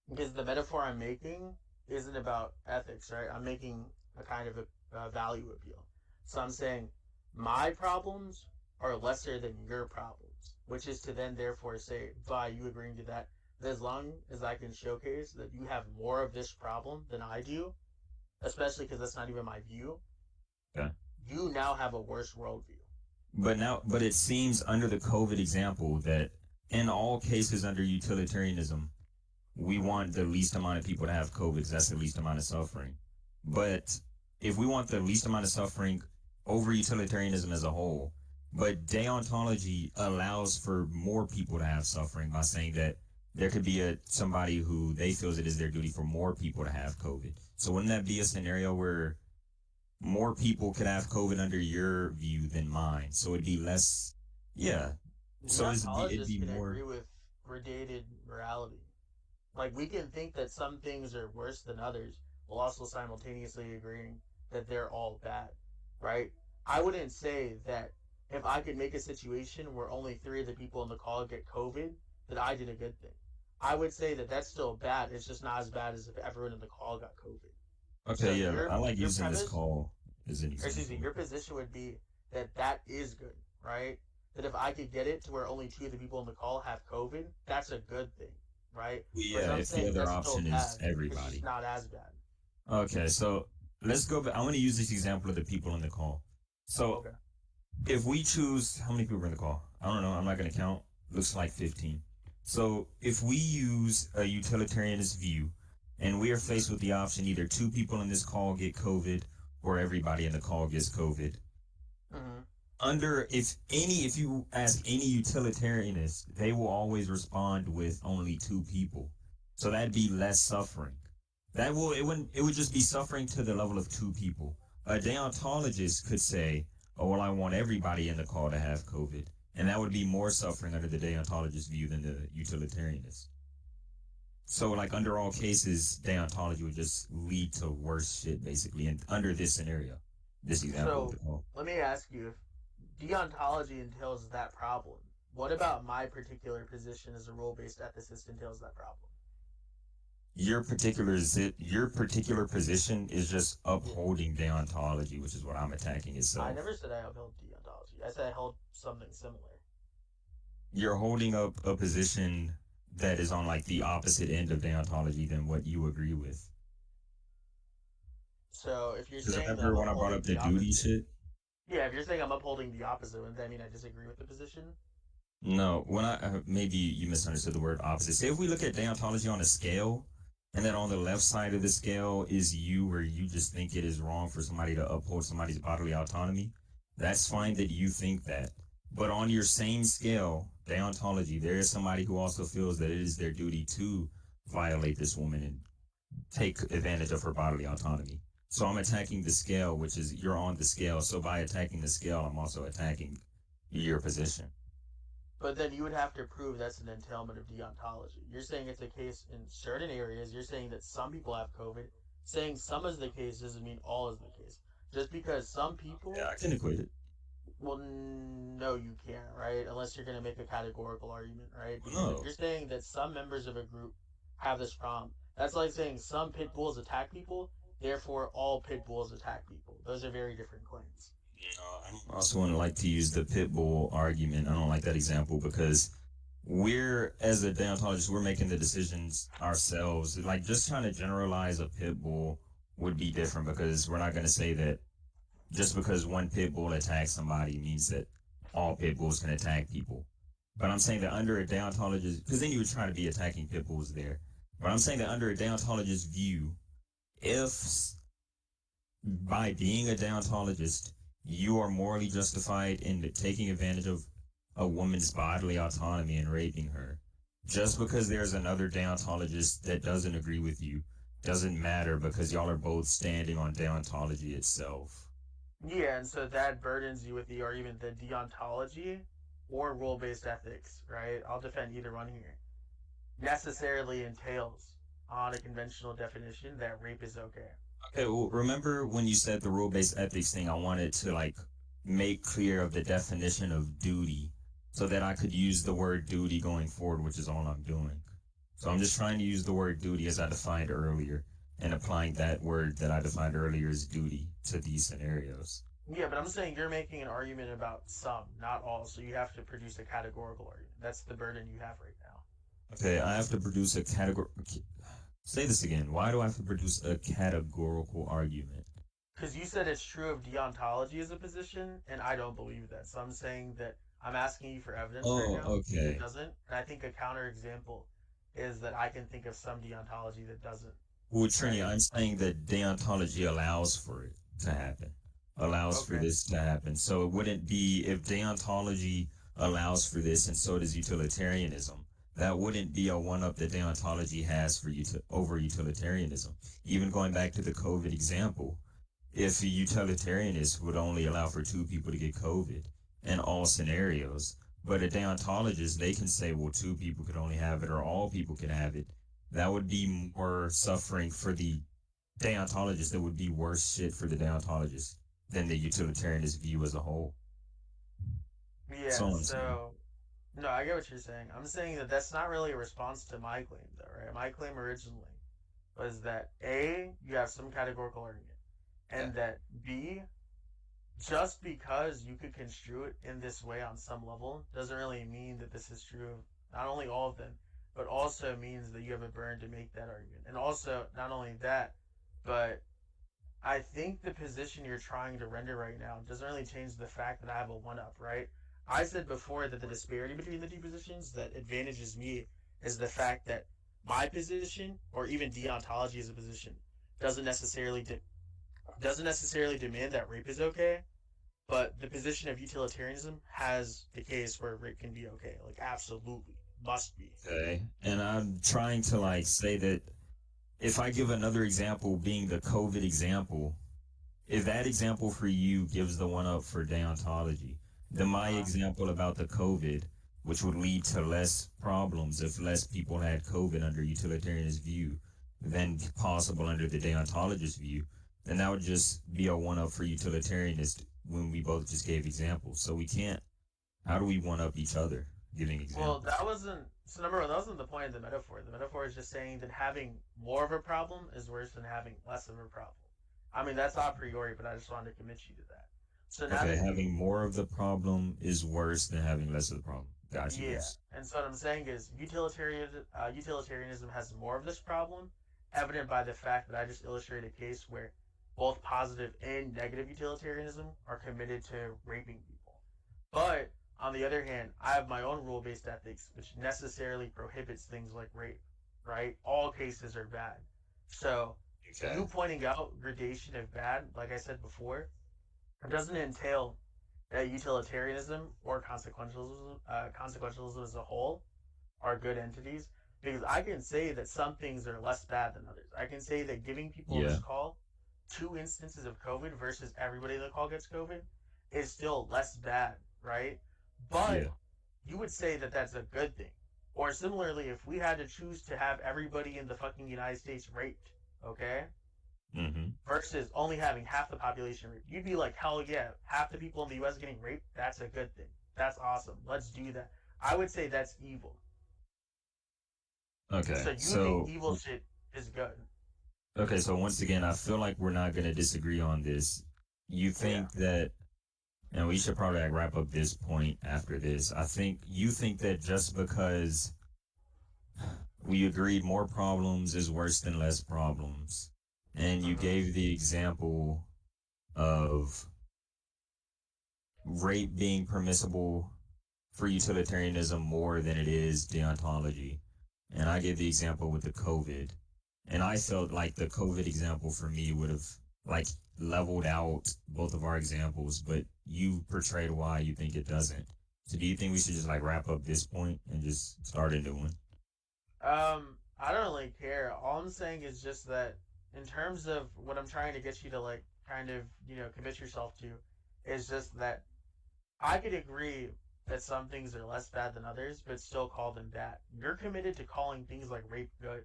Because the metaphor I'm making isn't about ethics, right? I'm making a kind of a value appeal. So I'm saying my problems are lesser than your problems, which is to then therefore say, by you agreeing to that, that as long as I can showcase that you have more of this problem than I do, especially because that's not even my view, Yeah. you now have a worse worldview. But it seems under the COVID example that in all cases under utilitarianism, we want the least amount of people to have COVID because that's the least amount of suffering. But if we want the least amount of suffering over utilitarianism as a whole, but deontology allows for more people to have suffering by saying that there could be somebody who they feels it is their duty for more people to have COVID. So wouldn't that be a scenario where more people could have COVID under your view than mine? So it'd be less, yeah. So it'd Deontologists be can more. agree with gradated morality. Like, we can think that some things are worse than others while also simultaneously agreeing that they're all bad, right? I wouldn't say that if I could make a situation where only three of the people in the call get COVID, that I did a good thing. I would say that that's still bad. It's just not as bad as if everyone in the call got COVID. So Okay, yeah, I like your using this premise, call as an or excuse me, example. your position would be that that is good, right? That if I could get it to where only two of the people in the call have COVID, that's a good thing, right? Well, Whereas yeah, I'm if the saying other that's still option is bad. It's just everybody. not as bad. Okay, so let's go back. I want to use this example of the people on the call. So Okay. if we choose, how many people are in the call? I don't know. I'm not going to count. Looks like 15. So if we use a utilitarianist view and we are faced with the option either 2 people in this call get COVID or everybody in the call gets COVID, Mm-hmm. if you ask any utilitarianist, they will always respond with only 2 people. So that'd be less suffering. It would just be suffering to the level of 2 people. A deontologist could say, oh, well, I want everybody in the call to have COVID. And that would be more suffering under the deontologist view than the utilitarianist. So, like, under all cases, deontology would just lead to worse shit, basically, and under this scenario, this example of the So call. let me ask you, if deontology entails that problem, what about my particular position as a rule-based ethicist entails that problem? your particular position is just upholding deontology, which is what I'm attacking I itself. never said I upheld deontology. I said I held something similar. You're holding up a position that is on like the opposite end of deontology than what you agree with. So if you're Because saying that I'm remember when I brought upholding up the the duty opposite, shit? yeah, if you're saying I'm upholding the opposite, wouldn't that mean I disagree with the position? No, when maybe you misunderstood the word opposite. Say if we look at deontology on a scale, and then on the left side of the scale is you, where you just think it is wrong for somebody to uphold somebody's bodily autonomy. That's fine that you think that. But on your same scale, deontology, there is somebody who also feels that it is their duty to violate this woman and take advantage of her bodily autonomy. So I'm attacking the scale, which is you're on the scale. So by attacking the scale, I'm also attacking your position. But then you would have to prove that's an entailment of deontology. You're saying it's a case in certain areas. You're saying that some people have COVID. Saying some is the case doesn't mean all is the case. Just because some Yeah, people, I can equate it. well, no, you can't, right? Unless you're going to make a categorical argument, right? Because if No. you're saying that some members of a group have this problem, that's like saying some pit bulls attack people, therefore all pit bulls attack people. Those are very different claims. I also want to like to use the pit bull argument. I don't like that example because we're, as a deontologist, we're making the decisions ourselves. Like just trying to generalize a pit bull would be different because we're not going to say that just because one pit bull attacks somebody means that all pit bulls can attack people. But I'm saying that under a deontologist, because then you would try to be attacking pit bulls there. But I'm saying that under a deontologist view, if by being a deontologist, you are morally justified in taking advantage of a woman's bodily autonomy and raping her. Just because there's another deontologist that doesn't agree with you doesn't matter because y'all are both standing on deontology itself. Yeah, and so that burdens you with the argument that deontology or rule based ethics, right? I'll defend either one here, necessarily entails on a conventional definition that rape is okay. Okay, well, remember when you said the rule-based ethics thing, I wanted to like make clear of the definition of duty so that I could use the word duty going forward, which is all I'm doing. So I'm just trying to use the word duty as I defined earlier and applying that word that I defined earlier as duty to these scenarios. Yeah, but I'm saying you're making an argument about some, not all, so you have to produce a categorical argument. That's the burden you have right now. Okay, I have to produce a category. Say this again. Why do I have to produce a categorical argument? Because you said it's true of deontology as a position, and I don't believe that. So I'm saying that I'm asking you for evidence right Oh, now that it okay. doesn't. And I think a counterexample is that I can think of some deontology that doesn't, Well, Trini, right? I'm saying that deontology allows for it to happen, allows for Okay. this to happen. So it wouldn't be if deontology allows for this, and so does utilitarianism. That wouldn't be a one-up that deontology has for over utilitarianism. Even going back to the COVID example, if a utilitarianist would only allow for two people to get COVID in all scenarios, but a deontologist, they can say, well, two people could only have it or all people can have it. That would be more suffering for the deontologist. That would be worse shit for the deontologist than the utilitarianist view as a whole. That's Yeah, all I'm saying. so no, I get what you're saying. I'm saying that that's not really a response to my claim, though, right? My claim originally was that A, you have some categorical argument, Yeah. and that B, just because you could construe it in this way on some level doesn't really mean that this is true of not only all of them, but also means that you have a burden to make that argument. And also, not only that, but I think the position you're trying to render right now doesn't really change the fact that I have a one up, right? I said before that the disparity between the two positions that advantages me is the fact that my position, or even deontology as a position, doesn't necessarily doesn't necessarily demand that rape is okay, but the position of utilitarianism has the case where rape can be okay, like absolutely must be. Okay. And I'm trying to like say that if I give another example being the COVID example, if that example for you gives the one up for deontology, then my Uh, example about the COVID, which would lead to less problems if less people had COVID under utilitarianist view than possible under the deontologist view, then that would just be a one up for utilitarianist when we both just gave examples. So we can't. How do we one up each other? giving Well, examples. that wasn't so. Number one, that wasn't the point of the metaphor. The metaphor is just saying that having more of a problem is worse than having less of a problem. I mean, that's a priori, but I just wanted to commit you to that. So now Okay, that you, having more of the problem is worse than having less of the problem. Gotcha. yeah, Yes. and so what I'm saying is utilitarianism has more of this problem, evident by the fact that I just illustrated a case where both positive and negative utilitarianism are committed to raping people. But on the other hand, I have my own rule based ethics, which necessarily prohibits things like rape, right? All cases are bad. So, Okay. you pointing out gradation of bad, like I said before, it doesn't entail that utilitarianism or consequentialism as a whole are good entities. Because I can say that some things are less bad than others. I can say that giving people on Yeah. this call 2 instances of COVID versus everybody in the call gets COVID is still less bad, right? But Yeah. you would say that that's a good thing. Or similarly, if we had to choose to have everybody in the fucking United States raped, okay, Mm-hmm. versus only having half the population raped, you'd be like, hell yeah, half the people in the U.S. getting raped, that's a good thing. That's awesome. Let's do that. I would say that's evil. Okay. So you think So evil shit is good? okay, so once again, I feel like we're not gonna disagree on this. You Yeah. think that, and we should probably like wrap up this point after this. I think you think that just because we agreed more problems is worse than less problems, and you Mm-hmm. gave the example of rape being permissible for utilitarianism more than it is deontology. And I gave the example with the COVID. And I felt like the COVID example for me would have like leveled out both of our examples, but you portrayed why you think it doesn't. So do you think we should just like wrap up this point and just start a new one? I don't really care. All I'm saying is just that in terms of what I'm trying to get you to like kind of, commit yourself to is just that I could agree that some things are less bad than others, but still call them bad. You're committed to calling things like rape good.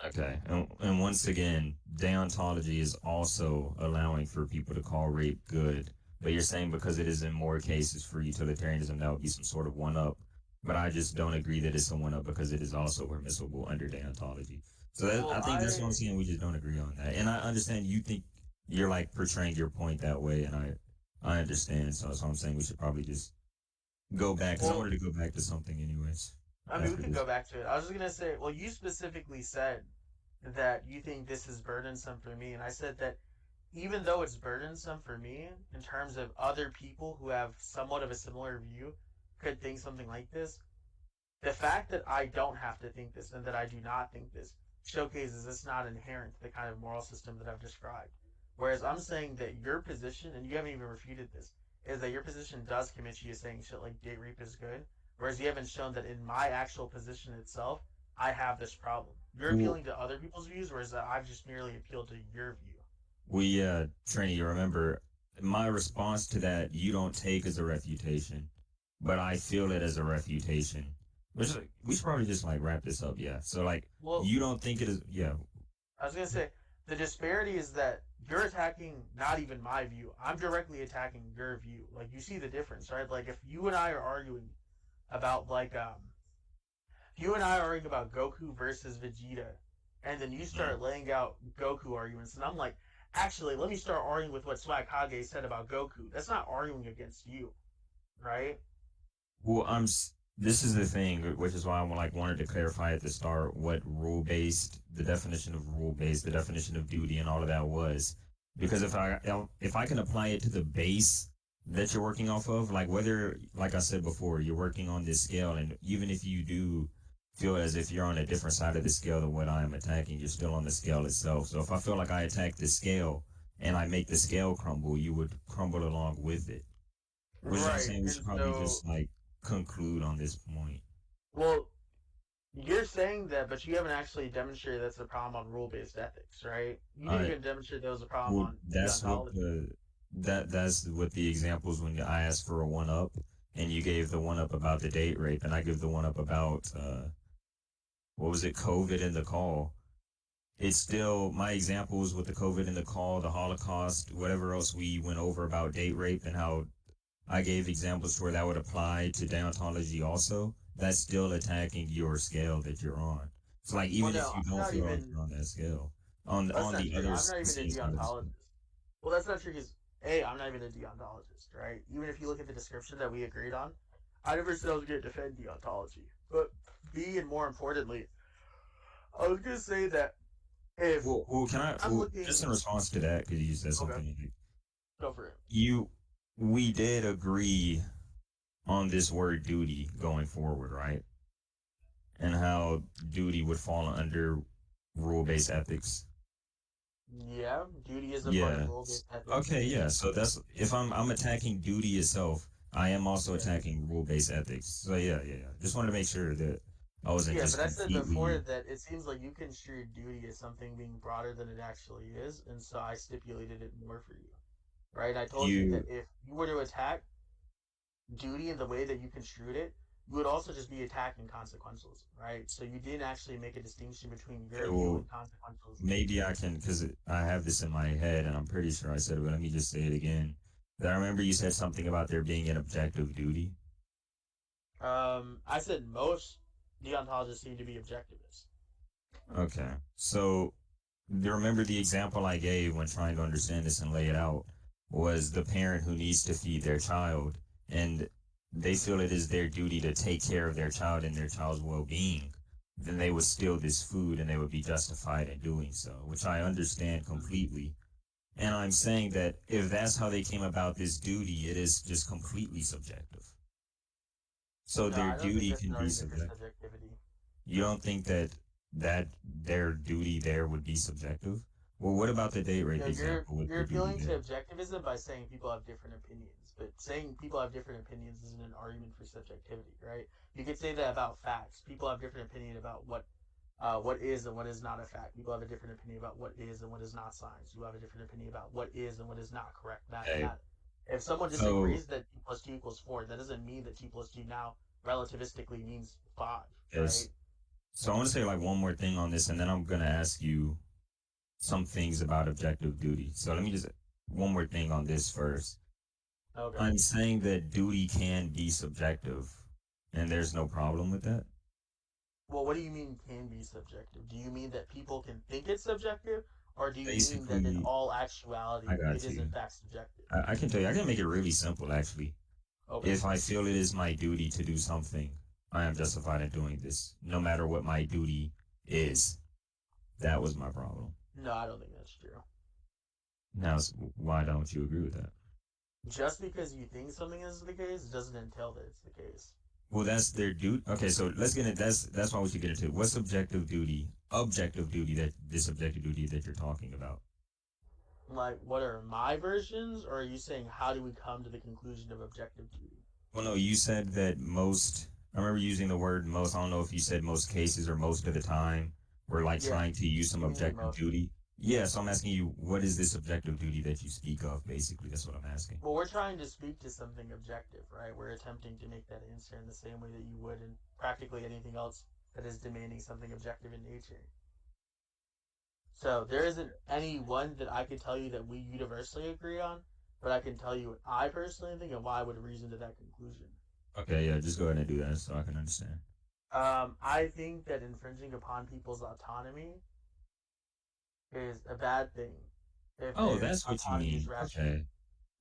Okay. And once again, deontology is also allowing for people to call rape good. But you're saying because it is in more cases for utilitarianism, that would be some sort of one up. But I just don't agree that it's a one up because it is also permissible under deontology. So Well, I think that's what I'm saying. We just don't agree on that. And I understand you think you're like portraying your point that way. And I understand. So I'm saying we should probably just go back because I well, wanted to go back to something anyways I mean, we after could go this. back to it. I was just gonna say, well, you specifically said that you think this is burdensome for me, and I said that even though it's burdensome for me in terms of other people who have somewhat of a similar view could think something like this, the fact that I don't have to think this and that I do not think this showcases it's not inherent to the kind of moral system that I've described. Whereas I'm saying that your position, and you haven't even refuted this, is that your position does commit you to saying shit like date rape is good, whereas you haven't shown that in my actual position itself, I have this problem. You're Well, appealing to other people's views, whereas I've just merely appealed to your view. we, Trini, you remember my response to that you don't take as a refutation, but I feel it as a refutation. Which we should probably just like wrap this up, yeah. So like Well, you don't think it is, yeah. I was gonna say the disparity is that you're attacking not even my view. I'm directly attacking your view. Like you see the difference, right? Like if you and I are arguing about if you and I are arguing about Goku versus Vegeta, and then you Mm. start laying out Goku arguments, and I'm like, actually, let me start arguing with what Swag Kage said about Goku. That's not arguing against you, right? Well, this is the thing, which is why I like wanted to clarify at the start what rule based, the definition of rule based, the definition of duty, and all of that was. Because if I can apply it to the base that you're working off of, like whether, like I said before, you're working on this scale, and even if you do feel as if you're on a different side of the scale than what I am attacking, you're still on the scale itself. So if I feel like I attack the scale and I make the scale crumble, you would crumble along with it. Which is why I'm Right. saying we And should probably so, just like conclude on this point. well, you're saying that, but you haven't actually demonstrated that's a problem on rule-based ethics, right? You All didn't right. even demonstrate that was a problem Well, on that's what deontology. the examples when I asked for a one up, and you gave the one up about the date rape, and I give the one up about what was it, COVID in the call. It's still my examples with the COVID in the call, the Holocaust, whatever else we went over about date rape and how I gave examples where that would apply to deontology also. That's still attacking your scale that you're on. So like Well, even if no, you I'm don't not feel like even. you're on that scale, That's on not the true. other I'm not even a same side of the scale. deontologist. Well, that's not true because I'm not even a deontologist, right? Even if you look at the description that we agreed on, I never said I was going to defend deontology. But B, and more importantly, I was going to say that if Can I? I'm Well, just looking, in response to that, because you said okay, something, like, go for it. you, we did agree on this word duty going forward, right? And how duty would fall under rule-based ethics. Yeah, duty is a part of Yeah. rule-based ethics. Okay, yeah. So that's if I'm attacking duty itself, I am also Yeah. attacking rule-based ethics. So yeah. Just wanted to make sure that I wasn't Yeah, just but I said before completely that it seems like you construe duty as something being broader than it actually is, and so I stipulated it more for you, right? I told you that you if you were to attack duty in the way that you construed it, you would also just be attacking consequentialism, right? So you didn't actually make a distinction between okay, your view well and consequentialism. maybe I can because I have this in my head and I'm pretty sure I said it, but let me just say it again. That I remember you said something about there being an objective duty. I said most deontologists seem to be objectivists. Okay. So you remember the example I gave when trying to understand this and lay it out was the parent who needs to feed their child and they feel it is their duty to take care of their child and their child's well-being, then they would steal this food and they would be justified in doing so, which I understand completely. And I'm saying that if that's how they came about this duty, it is just completely subjective. So No, their I don't think duty that's can an be argument for subjective. subjectivity. You don't think that their duty there would be subjective? Well, what about the date rape No, example with you're the duty appealing to there? objectivism by saying people have different opinions, but saying people have different opinions isn't an argument for subjectivity, right? You could say that about facts. People have different opinion about what is and what is not a fact. People have a different opinion about what is and what is not science. You have a different opinion about what is and what is not correct Okay, mathematics. If someone so disagrees that 2 + 2 = 4, that doesn't mean that 2 + 2 now relativistically means 5, yes, right? so I want to say like one more thing on this, and then I'm gonna ask you some things about objective duty. So let me just one more thing on this first. Okay. I'm saying that duty can be subjective, and there's no problem with that. Well, what do you mean can be subjective? Do you mean that people can think it's subjective, or do you mean that in Basically, all I actuality it got is in you. fact subjective? I can tell you, I can make it really simple actually. Okay. If I feel it is my duty to do something, I am justified in doing this, no matter what my duty is. That was my problem. No, I don't think that's true. Now, why don't you agree with that? Just because you think something is the case doesn't entail that it's the case. Well, that's their duty. Okay, so let's get it. That's why we should get into it. What's objective duty that this objective duty that you're talking about? Like, what are my versions, or are you saying how do we come to the conclusion of objective duty? Well, no, you said that most. I remember using the word most. I don't know if you said most cases or most of the time. We're like Yeah, trying to use some we mean objective most. duty. Yeah, so I'm asking you, what is this objective duty that you speak of? Basically, that's what I'm asking. Well, we're trying to speak to something objective, right? We're attempting to make that answer in the same way that you would in practically anything else that is demanding something objective in nature. So there isn't any one that I could tell you that we universally agree on, but I can tell you what I personally think and why I would reason to that conclusion. Okay, yeah, just go ahead and do that so I can understand. I think that infringing upon people's autonomy is a bad thing if Oh, their that's what you autonomy is mean. rational. Okay.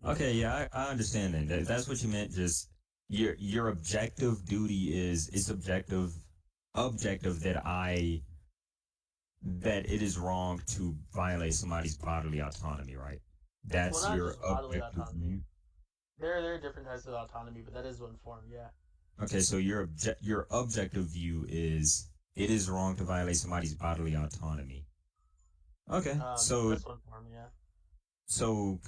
Okay, yeah, I understand then. That's what you meant. Just your objective duty is objective that it is wrong to violate somebody's bodily autonomy, right? Well, That's not your just bodily objective autonomy. view. There are different types of autonomy, but that is one form. Yeah. Okay, so your objective view is it is wrong to violate somebody's bodily autonomy. Okay, so That's one form. Yeah.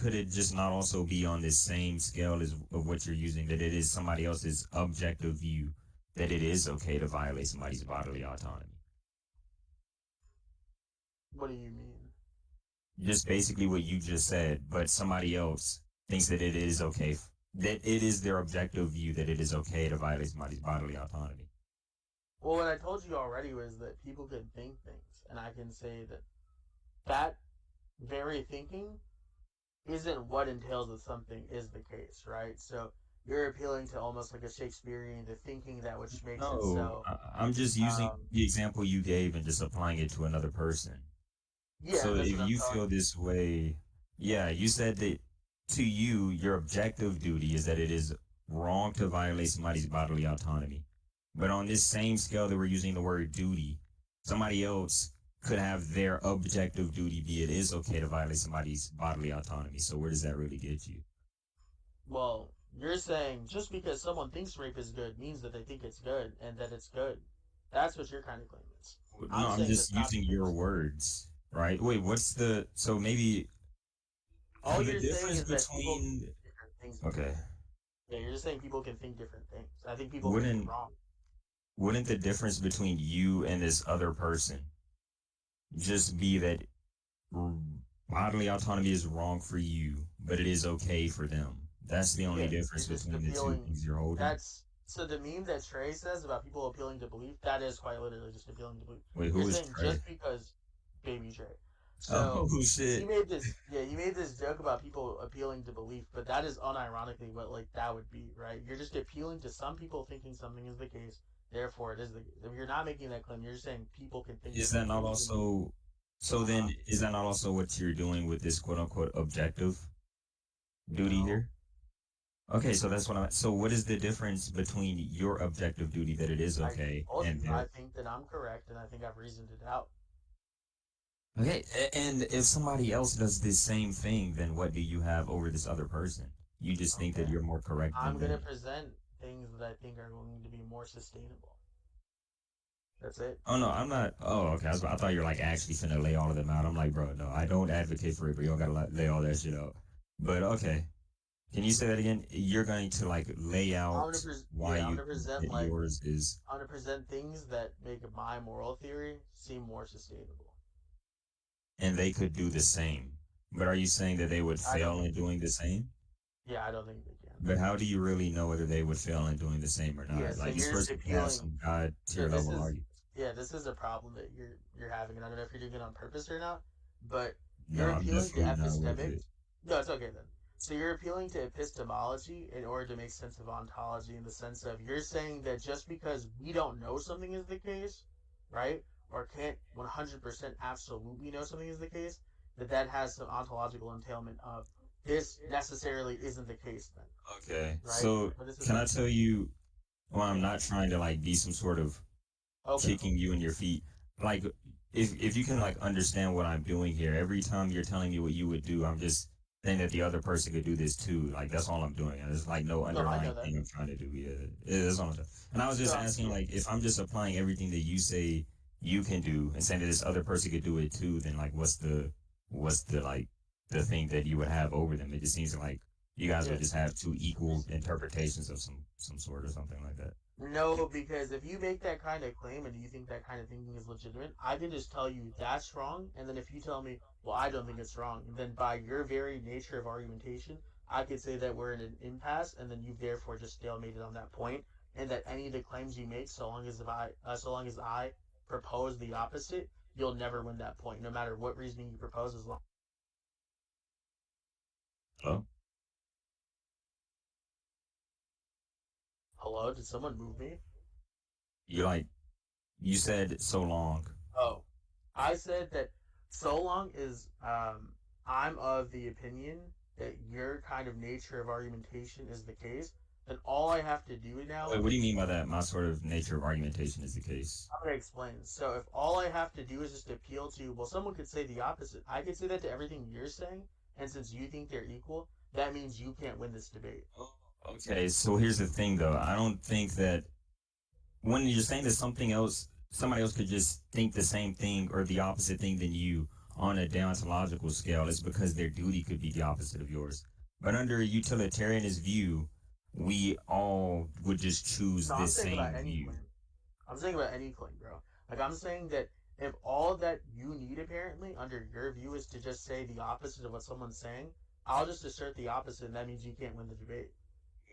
could it just not also be on this same scale as of what you're using that it is somebody else's objective view that it is okay to violate somebody's bodily autonomy? What do you mean? Just basically what you just said, but somebody else thinks that it is okay, that it is their objective view that it is okay to violate somebody's bodily autonomy. Well, what I told you already was that people can think things, and I can say that that very thinking isn't what entails that something is the case, right? So you're appealing to almost like a Shakespearean, the thinking that which makes it No, so. I'm just using Um, the example you gave and just applying it to another person. yeah, So and that's if what I'm you telling feel you. this way, yeah, you said that to you, your objective duty is that it is wrong to violate somebody's bodily autonomy. But on this same scale that we're using the word duty, somebody else could have their objective duty be it is okay to violate somebody's bodily autonomy. So where does that really get you? Well, you're saying just because someone thinks rape is good means that they think it's good and that it's good. That's what your kind of claim is. No, I'm I'm saying just that's not using the your case. words, right? Wait, what's the, so maybe All the you're saying difference is that people can between, think different things in okay, life. Yeah, you're just saying people can think different things. I think people think it wouldn't wrong. wouldn't the difference between you and this other person just be that bodily autonomy is wrong for you, but it is okay for them? That's the only Yeah, difference you're just between the two appealing. things you're holding. That's so the meme that Trey says about people appealing to belief. That is quite literally just appealing to belief. Wait, You're who is saying Trey? just because baby Trey. Oh, So he shit. made this. Yeah, he made this joke about people appealing to belief, but that is unironically what like that would be, right? You're just appealing to some people thinking something is the case. Therefore, it is the. If you're not making that claim, you're just saying people can think Is that different not things and be. also, so Uh huh. then is that not also what you're doing with this quote unquote objective duty No, here? Okay, so that's what so what is the difference between your objective duty that it is I just okay told and you. I their, think that I'm correct, and I think I've reason to doubt. okay, and if somebody else does this same thing, then what do you have over this other person? You just think that Okay. you're more correct I'm than gonna them. present things that I think are going to be more sustainable. That's it. Oh no, I'm not. Oh, okay. I thought you were like actually finna lay all of them out. I'm like, bro, no, I don't advocate for it, but you don't gotta lay all that shit out. But okay, can you say that again? You're going to like lay out why I'm you gonna think present that like yours is, I'm gonna present things that make my moral theory seem more sustainable. and they could do the same. But are you saying that they would I don't fail think in they doing the can. same? Yeah, I don't think they can. But how do you really know whether they would fail in doing the same or Yeah, not? so Like this you're just person could have appealing. some god So tier level argument. this is a problem that you're having, and I don't know if you're doing it on purpose or not, but No, you're I'm appealing to definitely not with epistemic. it. No, it's okay then. So you're appealing to epistemology in order to make sense of ontology in the sense of you're saying that just because we don't know something is the case, right? Or can't 100% absolutely know something is the case, that has some ontological entailment of this necessarily isn't the case then, Okay, right? so But this is can what I I'm tell saying. you? Well, I'm Yeah. not trying to like be some sort of Okay. kicking you in your feet. Like if you can like understand what I'm doing here, every time you're telling me what you would do, I'm just saying that the other person could do this too. Like that's all I'm doing. And there's like no No, I know underlying that. thing I'm trying to do. Yeah, that's all I'm doing. And I was just asking Yeah. like if I'm just applying everything that you say you can do and saying that this other person could do it too, then like what's the like the thing that you would have over them? It just seems like you guys Yeah. would just have two equal interpretations of some sort or something like that. No, because if you make that kind of claim and you think that kind of thinking is legitimate, I can just tell you that's wrong. And then if you tell me, well, I don't think it's wrong, then by your very nature of argumentation, I could say that we're in an impasse, and then you've therefore just stalemated on that point, and that any of the claims you make, so long as I propose the opposite, you'll never win that point, no matter what reasoning you propose. As long, Hello? hello, did someone move me? You like you said so long. Oh, I said that so long as I'm of the opinion that your kind of nature of argumentation is the case, then all I have to do now Wait, what do you is mean by that? My sort of nature of argumentation is the case. I'm gonna explain. So if all I have to do is just appeal to, well, someone could say the opposite. I could say that to everything you're saying, and since you think they're equal, that means you can't win this debate. Okay, so here's the thing though. I don't think that when you're saying that something else, somebody else could just think the same thing or the opposite thing than you on a deontological scale, it's because their duty could be the opposite of yours. But under a utilitarianist view, we all would just choose No, I'm this saying about same any view. claim. I'm saying about any claim, bro. Like I'm saying that if all that you need apparently under your view is to just say the opposite of what someone's saying, I'll just assert the opposite, and that means you can't win the debate.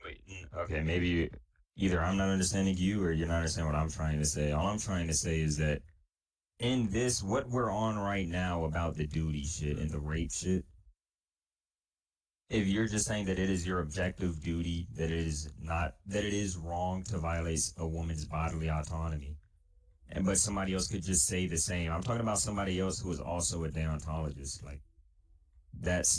Wait, okay, maybe either I'm not understanding you or you're not understanding what I'm trying to say. All I'm trying to say is that in this, what we're on right now about the duty shit and the rape shit, if you're just saying that it is your objective duty, that it is not, that it is wrong to violate a woman's bodily autonomy, and but somebody else could just say the same. I'm talking about somebody else who is also a deontologist. Like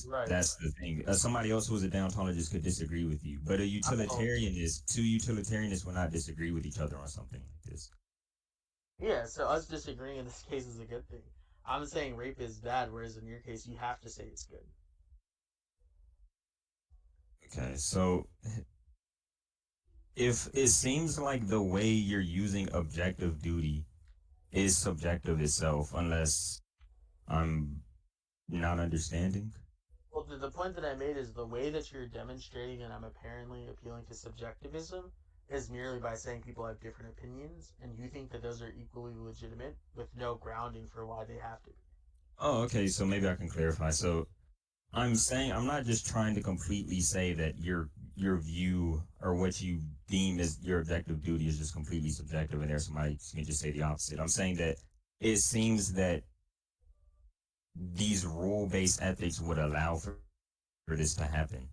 Right. that's the thing. Somebody else who is a deontologist could disagree with you, but a Oh, utilitarianist, two utilitarianists will not disagree with each other on something like this. yeah, so us disagreeing in this case is a good thing. I'm saying rape is bad, whereas in your case, you have to say it's good. Okay, so if it seems like the way you're using objective duty is subjective itself, unless I'm not understanding. Well, the point that I made is the way that you're demonstrating and I'm apparently appealing to subjectivism is merely by saying people have different opinions, and you think that those are equally legitimate with no grounding for why they have to be. Oh, okay, so maybe I can clarify. So I'm saying I'm not just trying to completely say that your view or what you deem as your objective duty is just completely subjective, and there's somebody who can just say the opposite. I'm saying that it seems that these rule-based ethics would allow for this to happen.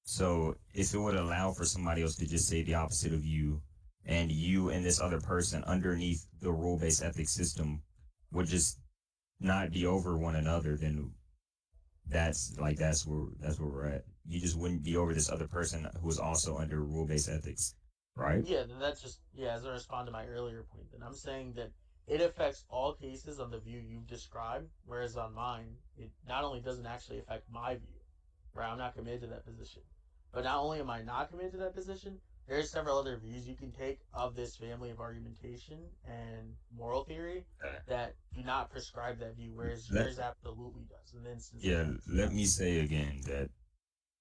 So if it would allow for somebody else to just say the opposite of you, and you and this other person underneath the rule-based ethics system would just not be over one another, then that's where we're at. You just wouldn't be over this other person who is also under rule-based ethics, right? Yeah, then that's just, yeah, as I respond to my earlier point, then I'm saying that it affects all cases on the view you've described, whereas on mine, it not only doesn't actually affect my view, right? I'm not committed to that position. But not only am I not committed to that position, there's several other views you can take of this family of argumentation and moral theory Uh, that do not prescribe that view, whereas Let yours absolutely does in the instance that yeah, I let described. me say again that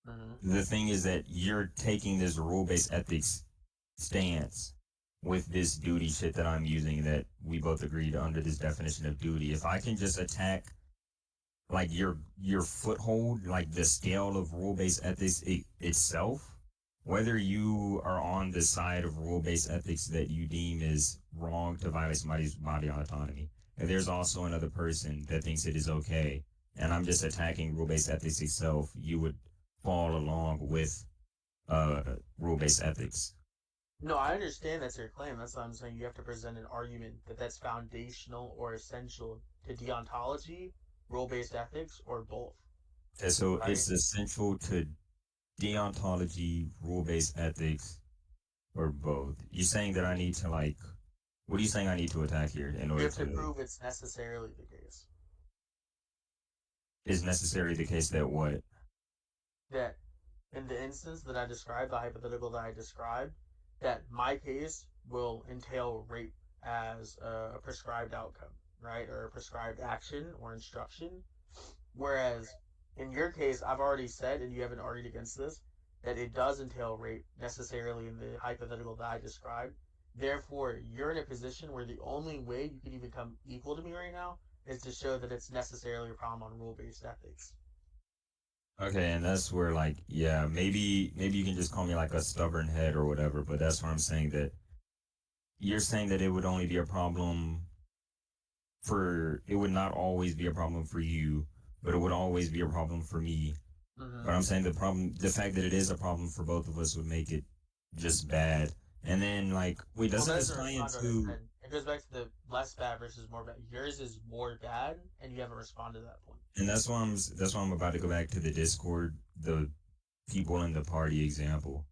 Mm-hmm. the thing is that you're taking this rule-based ethics stance with this duty shit that I'm using that we both agreed under this definition of duty. If I can just attack like your foothold, like the scale of rule-based ethics itself, whether you are on the side of rule-based ethics that you deem is wrong to violate somebody's body autonomy, and there's also another person that thinks it is okay, and I'm just attacking rule-based ethics itself, you would fall along with rule-based ethics. No, I understand that's your claim. That's why I'm saying you have to present an argument that that's foundational or essential to deontology, role-based ethics, or both, And so right? it's essential to deontology, rule-based ethics, or both. You're saying that I need to like, what are you saying I need to attack here in You order have to to, prove it's necessarily the case is necessary the case that what? that in the instance that I described, the hypothetical that I described, that my case will entail rape as a prescribed outcome, right? Or a prescribed action or instruction. Whereas in your case, I've already said, and you haven't argued against this, that it does entail rape necessarily in the hypothetical that I described. Therefore, you're in a position where the only way you can even come equal to me right now is to show that it's necessarily a problem on rule based ethics. Okay, and that's where like, yeah, maybe you can just call me like a stubborn head or whatever, but that's what I'm saying that you're saying that it would only be a problem for, it would not always be a problem for you, but it would always be a problem for me. Mm-hmm. But I'm saying the fact that it is a problem for both of us would make it just bad. And then like, wait, Well, doesn't that this doesn't tie respond to what I into, said. It goes back to the less bad versus more bad. Yours is more bad, and you haven't responded to that point. and that's why I'm about to go back to the Discord, the people in the party example,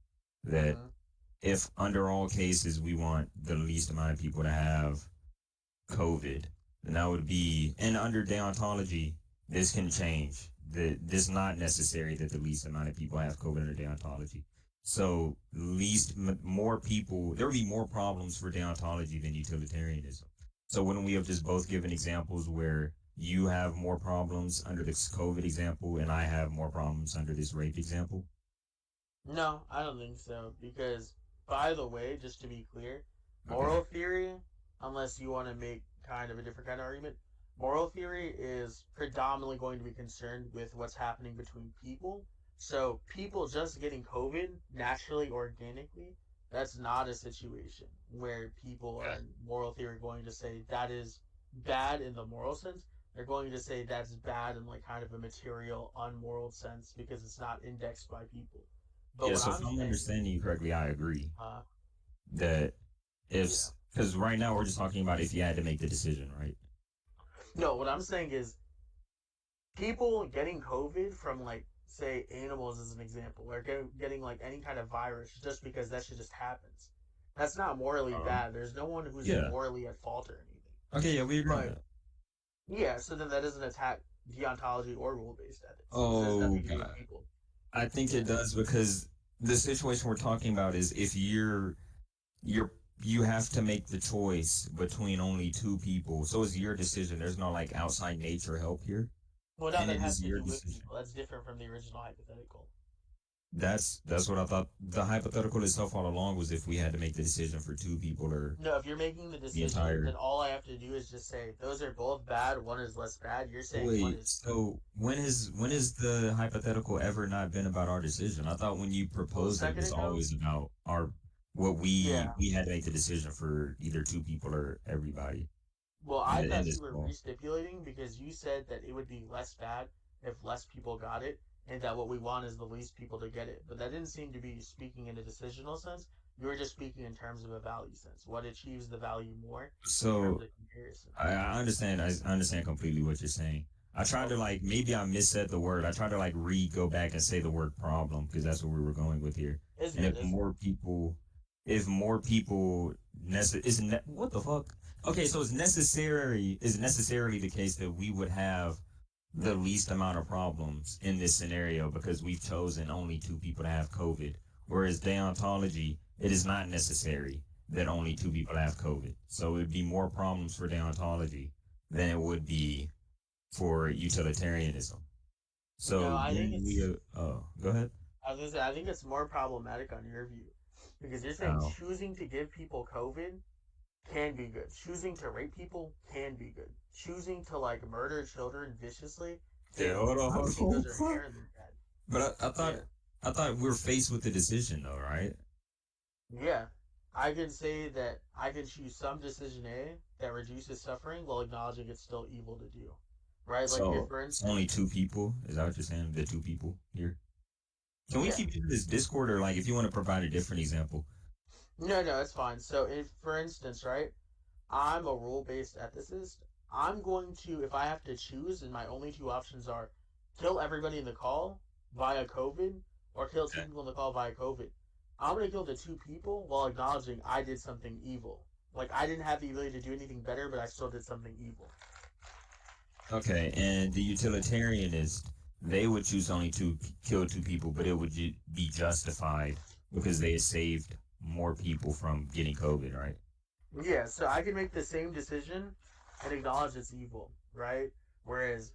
that Mm-hmm. if under all cases we want the least amount of people to have COVID, then that would be, and under deontology, this can change. This is not necessary that the least amount of people have COVID under deontology. So more people, there would be more problems for deontology than utilitarianism. So wouldn't we have just both given examples where you have more problems under this COVID example and I have more problems under this rape example? No, I don't think so. Because, by the way, just to be clear, Okay. moral theory, unless you want to make kind of a different kind of argument, moral theory is predominantly going to be concerned with what's happening between people. So, people just getting COVID naturally, organically, that's not a situation where people are in moral theory going to say that is bad in the moral sense. They're going to say that's bad in like kind of a material, unmoral sense because it's not indexed by people. But Yeah, what so if I'm I'm saying, understanding you correctly, I agree uh, that if, yeah, because right now we're just talking about if you had to make the decision, right? no, what I'm saying is people getting COVID from like say animals as an example, or getting like any kind of virus just because that shit just happens. That's not morally Um, bad. There's no one who's yeah. morally at fault or anything. Okay, yeah, we agree on But that. yeah, so then that doesn't attack deontology or rule based ethics because it has Oh nothing to do with God. people. I think it Yeah. does because the situation we're talking about is if you're you have to make the choice between only two people. So it's your decision. There's no like outside nature help here. Well, now And that it has is to your do with decision. people. That's different from the original hypothetical. That's what I thought the hypothetical itself all along was if we had to make the decision for two people or No, if you're making the the decision, then entire. all I have to do is just say those are both bad. One is less bad. You're saying one Wait, is good. so when is the hypothetical ever not been about our decision? I thought when you Well, a proposed it, it second was ago, always about our what yeah. we had to make the decision for either two people or everybody Well, in I in thought this you were call. restipulating because you said that it would be less bad if less people got it, and that what we want is the least people to get it. But that didn't seem to be speaking in a decisional sense. You were just speaking in terms of a value sense. What achieves the value more in terms So of comparison? I understand. I understand completely what you're saying. I tried to Okay, like maybe I missaid the word. I tried to like go back and say the word problem because that's where we were going with here. it's And good. It's good. if more people what the fuck? Okay, so it's necessary is necessarily the case that we would have the least amount of problems in this scenario because we've chosen only two people to have COVID. Whereas deontology, it is not necessary that only two people have COVID. So it would be more problems for deontology than it would be for utilitarianism. No, So I think it's. go ahead. I was gonna say I think it's more problematic on your view because you're saying Oh, choosing to give people COVID can be good. Choosing to rape people can be good. Choosing to like murder children viciously yeah, can be hold good. on, I hold don't think those on. are Fuck. inherently bad. But Yeah. I thought we were faced with the decision though, right? Yeah. I can say that I can choose some decision A that reduces suffering while acknowledging it's still evil to do. Right? Like if So for it's only instance two people. Is that what you're saying? The two people here. Can we yeah. keep doing this Discord or like if you want to provide a different example? No, it's fine. So if for instance, right, I'm a rule based ethicist, I'm going to if I have to choose and my only two options are kill everybody in the call via COVID or kill two Okay. people in the call via COVID. I'm gonna kill the two people while acknowledging I did something evil. Like I didn't have the ability to do anything better, but I still did something evil. Okay, and the utilitarianist, they would choose only to kill two people, but it would be justified because they had saved more people from getting COVID, right? Yeah, so I can make the same decision and acknowledge it's evil, right? Whereas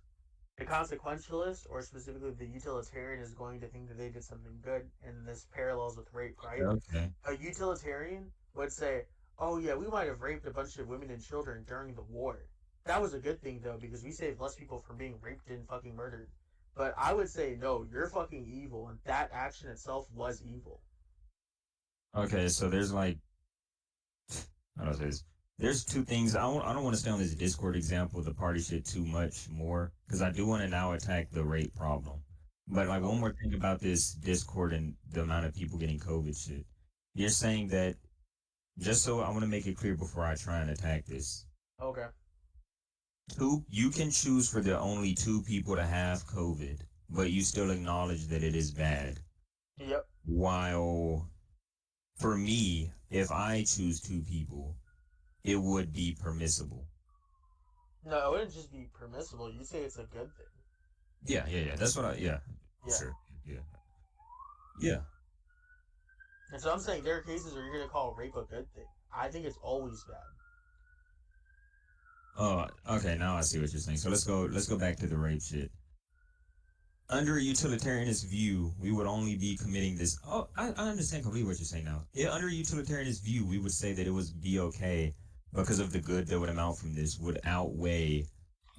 the consequentialist, or specifically the utilitarian, is going to think that they did something good, and this parallels with rape, right? Okay. A utilitarian would say, "Oh yeah, we might have raped a bunch of women and children during the war. That was a good thing though, because we saved less people from being raped and fucking murdered." But I would say, no, you're fucking evil, and that action itself was evil. Okay, so there's like, how do I say this? There's two things. I don't want to stay on this Discord example, the party shit too much more, because I do want to now attack the rape problem. But like one Okay. more thing about this Discord and the amount of people getting COVID shit. You're saying that just so I want to make it clear before I try and attack this. Okay. Two, you can choose for the only two people to have COVID, but you still acknowledge that it is bad. Yep. While for me, if I choose two people, it would be permissible. No, it wouldn't just be permissible. You'd say it's a good thing. Yeah. That's what yeah, Yeah. sure. Yeah. Yeah. And so I'm saying there are cases where you're gonna call rape a good thing. I think it's always bad. Oh, okay. Now I see what you're saying. So let's go back to the rape shit. Under a utilitarianist view, we would only be committing this. Oh, I understand completely what you're saying now. Yeah, under a utilitarianist view, we would say that it would be okay because of the good that would amount from this would outweigh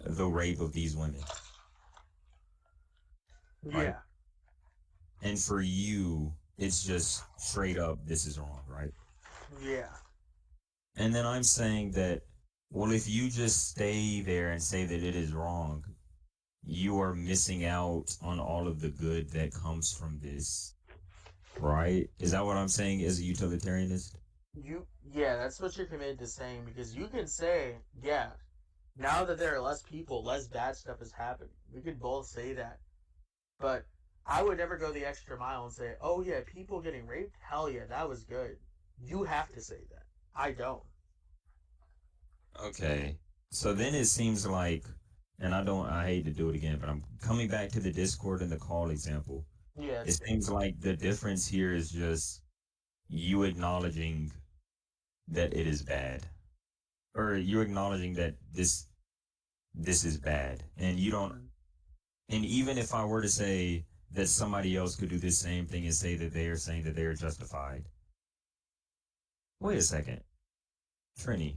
the rape of these women, right? Yeah. And for you, it's just straight up, this is wrong, right? Yeah. And then I'm saying that Well, if you just stay there and say that it is wrong, you are missing out on all of the good that comes from this, right? Is that what I'm saying as a utilitarianist? Yeah, that's what you're committed to saying because you can say, yeah, now that there are less people, less bad stuff is happening. We could both say that. But I would never go the extra mile and say, oh yeah, people getting raped? Hell yeah, that was good. You have to say that. I don't. Okay. So then it seems like, and I hate to do it again, but I'm coming back to the Discord and the call example. Yeah, It it's fair. seems like the difference here is just you acknowledging that it is bad, or you acknowledging that this is bad, and you don't. Mm. And even if I were to say that somebody else could do the same thing and say that they are saying that they are justified, wait a second, Trini.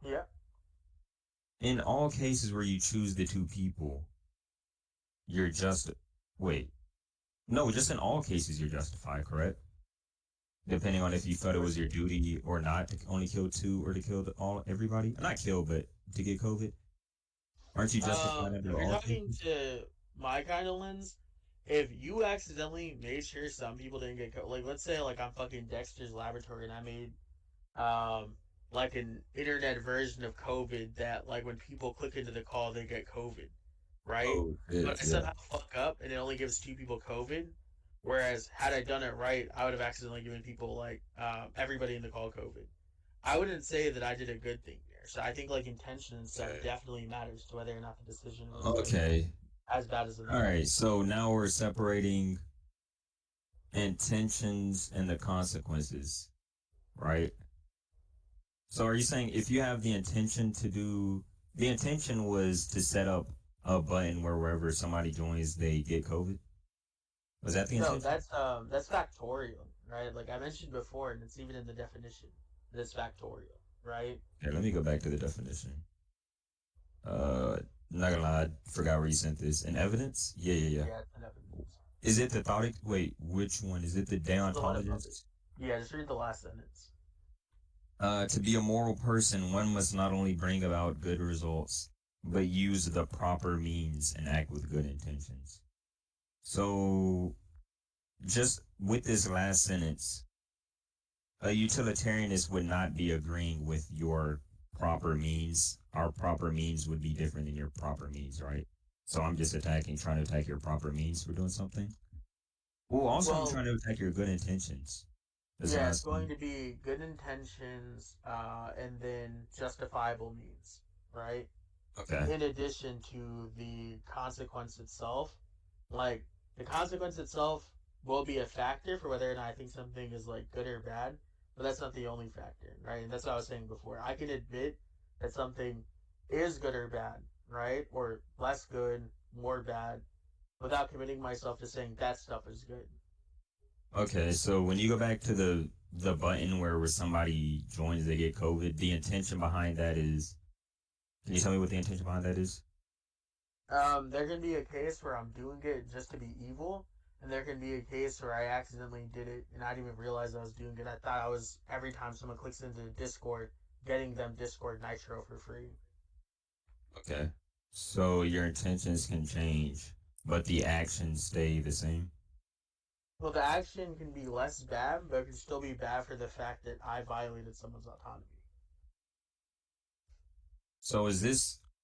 Yeah. In all cases where you choose the two people, you're just wait. No, just in all cases you're justified, correct? Depending on if you felt it What was do you your mean? duty or not to only kill two or to kill all everybody. Not kill, but to get COVID. Aren't you justified If under you're all talking cases? to my kind of lens, if you accidentally made sure some people didn't get COVID, like let's say like I'm fucking Dexter's Laboratory and I made um like an internet version of COVID that like when people click into the call they get COVID, right? Oh, But shit, I yeah. somehow fuck up and it only gives two people COVID. Whereas had I done it right, I would have accidentally given people like everybody in the call COVID. I wouldn't say that I did a good thing there. So I think like intention and stuff Okay. definitely matters to whether or not the decision was like Okay. as bad as it All is. right. So now we're separating intentions and the consequences, right? So are you saying if you have the intention to do the intention was to set up a button where wherever somebody joins they get COVID? Was that the No, intention? that's factorial, right? Like I mentioned before, and it's even in the definition. That it's factorial, right? Okay, let me go back to the definition. Uh, not gonna lie, I forgot where you sent this. In evidence? Yeah, yeah, yeah. Yeah, it's an evidence. Is it the thought? Wait, which one? Is it the The one above it. deontologist? Yeah, just read the last sentence. To be a moral person, one must not only bring about good results, but use the proper means and act with good intentions. So, just with this last sentence, a utilitarianist would not be agreeing with your proper means. Our proper means would be different than your proper means, right? So I'm just trying to attack your proper means for doing something. Well, also I'm Well, trying to attack your good intentions. That's what yeah, I'm it's going saying. to be good intentions, and then justifiable means, right? Okay. In addition to the consequence itself, like the consequence itself will be a factor for whether or not I think something is like good or bad, but that's not the only factor, right? And that's what I was saying before. I can admit that something is good or bad, right? Or less good, more bad, without committing myself to saying that stuff is good. Okay, so when you go back to the button where somebody joins, they get COVID, the intention behind that is, can you tell me what the intention behind that is? There can be a case where I'm doing it just to be evil, and there can be a case where I accidentally did it and I didn't even realize I was doing it. I thought I was every time someone clicks into Discord, getting them Discord Nitro for free. Okay. So your intentions can change, but the actions stay the same. Well, the action can be less bad, but it can still be bad for the fact that I violated someone's autonomy. So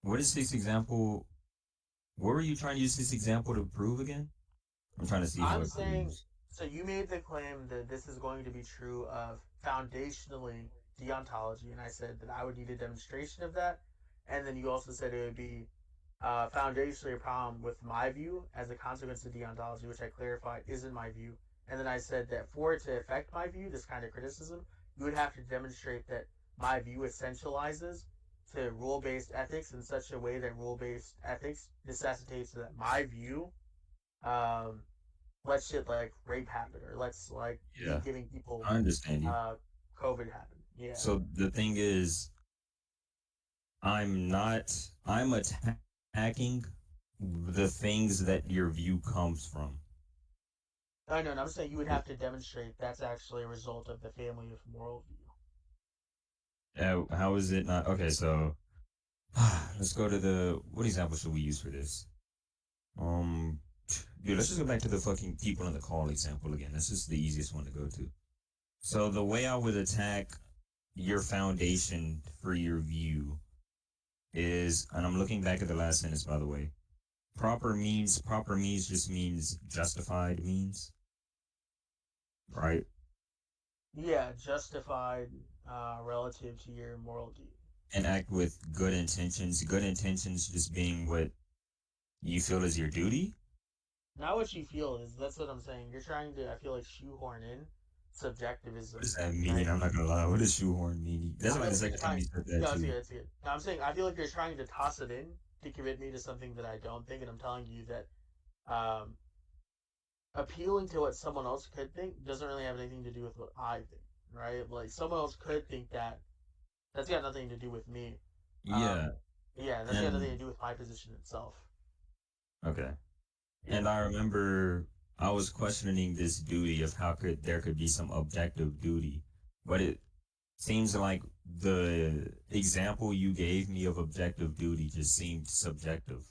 what is this example? What were you trying to use this example to prove again? I'm trying to see how I'm it saying, proves. so you made the claim that this is going to be true of foundationally deontology, and I said that I would need a demonstration of that, and then you also said it would be foundationally a problem with my view as a consequence of deontology, which I clarified isn't my view. And then I said that for it to affect my view, this kind of criticism, you would have to demonstrate that my view essentializes to rule based ethics in such a way that rule based ethics necessitates that my view um, let shit like rape happen or let's like be Yeah, giving people I understand you. uh, COVID happen. Yeah. So the thing is, I'm attacking the things that your view comes from. I know, and I'm saying you would have to demonstrate that's actually a result of the family of moral view. How is it not? Okay, so let's go to what example should we use for this? Um, Dude, let's just go back to the fucking people in the call example again. This is the easiest one to go to. So the way I would attack your foundation for your view is, and I'm looking back at the last sentence, by the way. Proper means just means justified means, right? Yeah, justified relative to your moral duty. And act with good intentions. Good intentions just being what you feel is your duty. Not what you feel is. That's what I'm saying. You're trying to, I feel like, shoehorn in What subjectivism, does that mean? right? I'm not gonna lie. What does shoehorn mean? That's I'm like the gonna say you're second time trying. you said that No, it's too. good. It's good. No, I'm saying I feel like you're trying to toss it in to commit me to something that I don't think, and I'm telling you that um, appealing to what someone else could think doesn't really have anything to do with what I think, right? Like someone else could think that. That's got nothing to do with me. Um, Yeah, yeah, that's got nothing and to do with my position itself. okay. Yeah. And I remember I was questioning this duty of how could there could be some objective duty, but it seems like the example you gave me of objective duty just seemed subjective.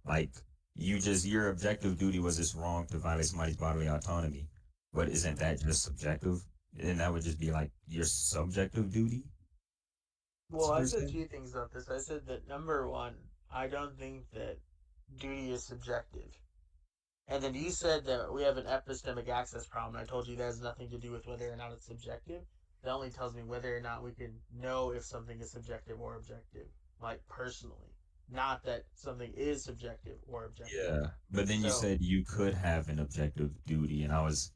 Like your objective duty was it's wrong to violate somebody's bodily autonomy, but isn't that just subjective? And that would just be like your subjective duty Well, I per said se. two things about this. I said that number one, I don't think that duty is subjective. And then you said that we have an epistemic access problem. I told you that has nothing to do with whether or not it's subjective. That only tells me whether or not we can know if something is subjective or objective, like personally. Not that something is subjective or objective. Yeah, but then you So, said you could have an objective duty, and I was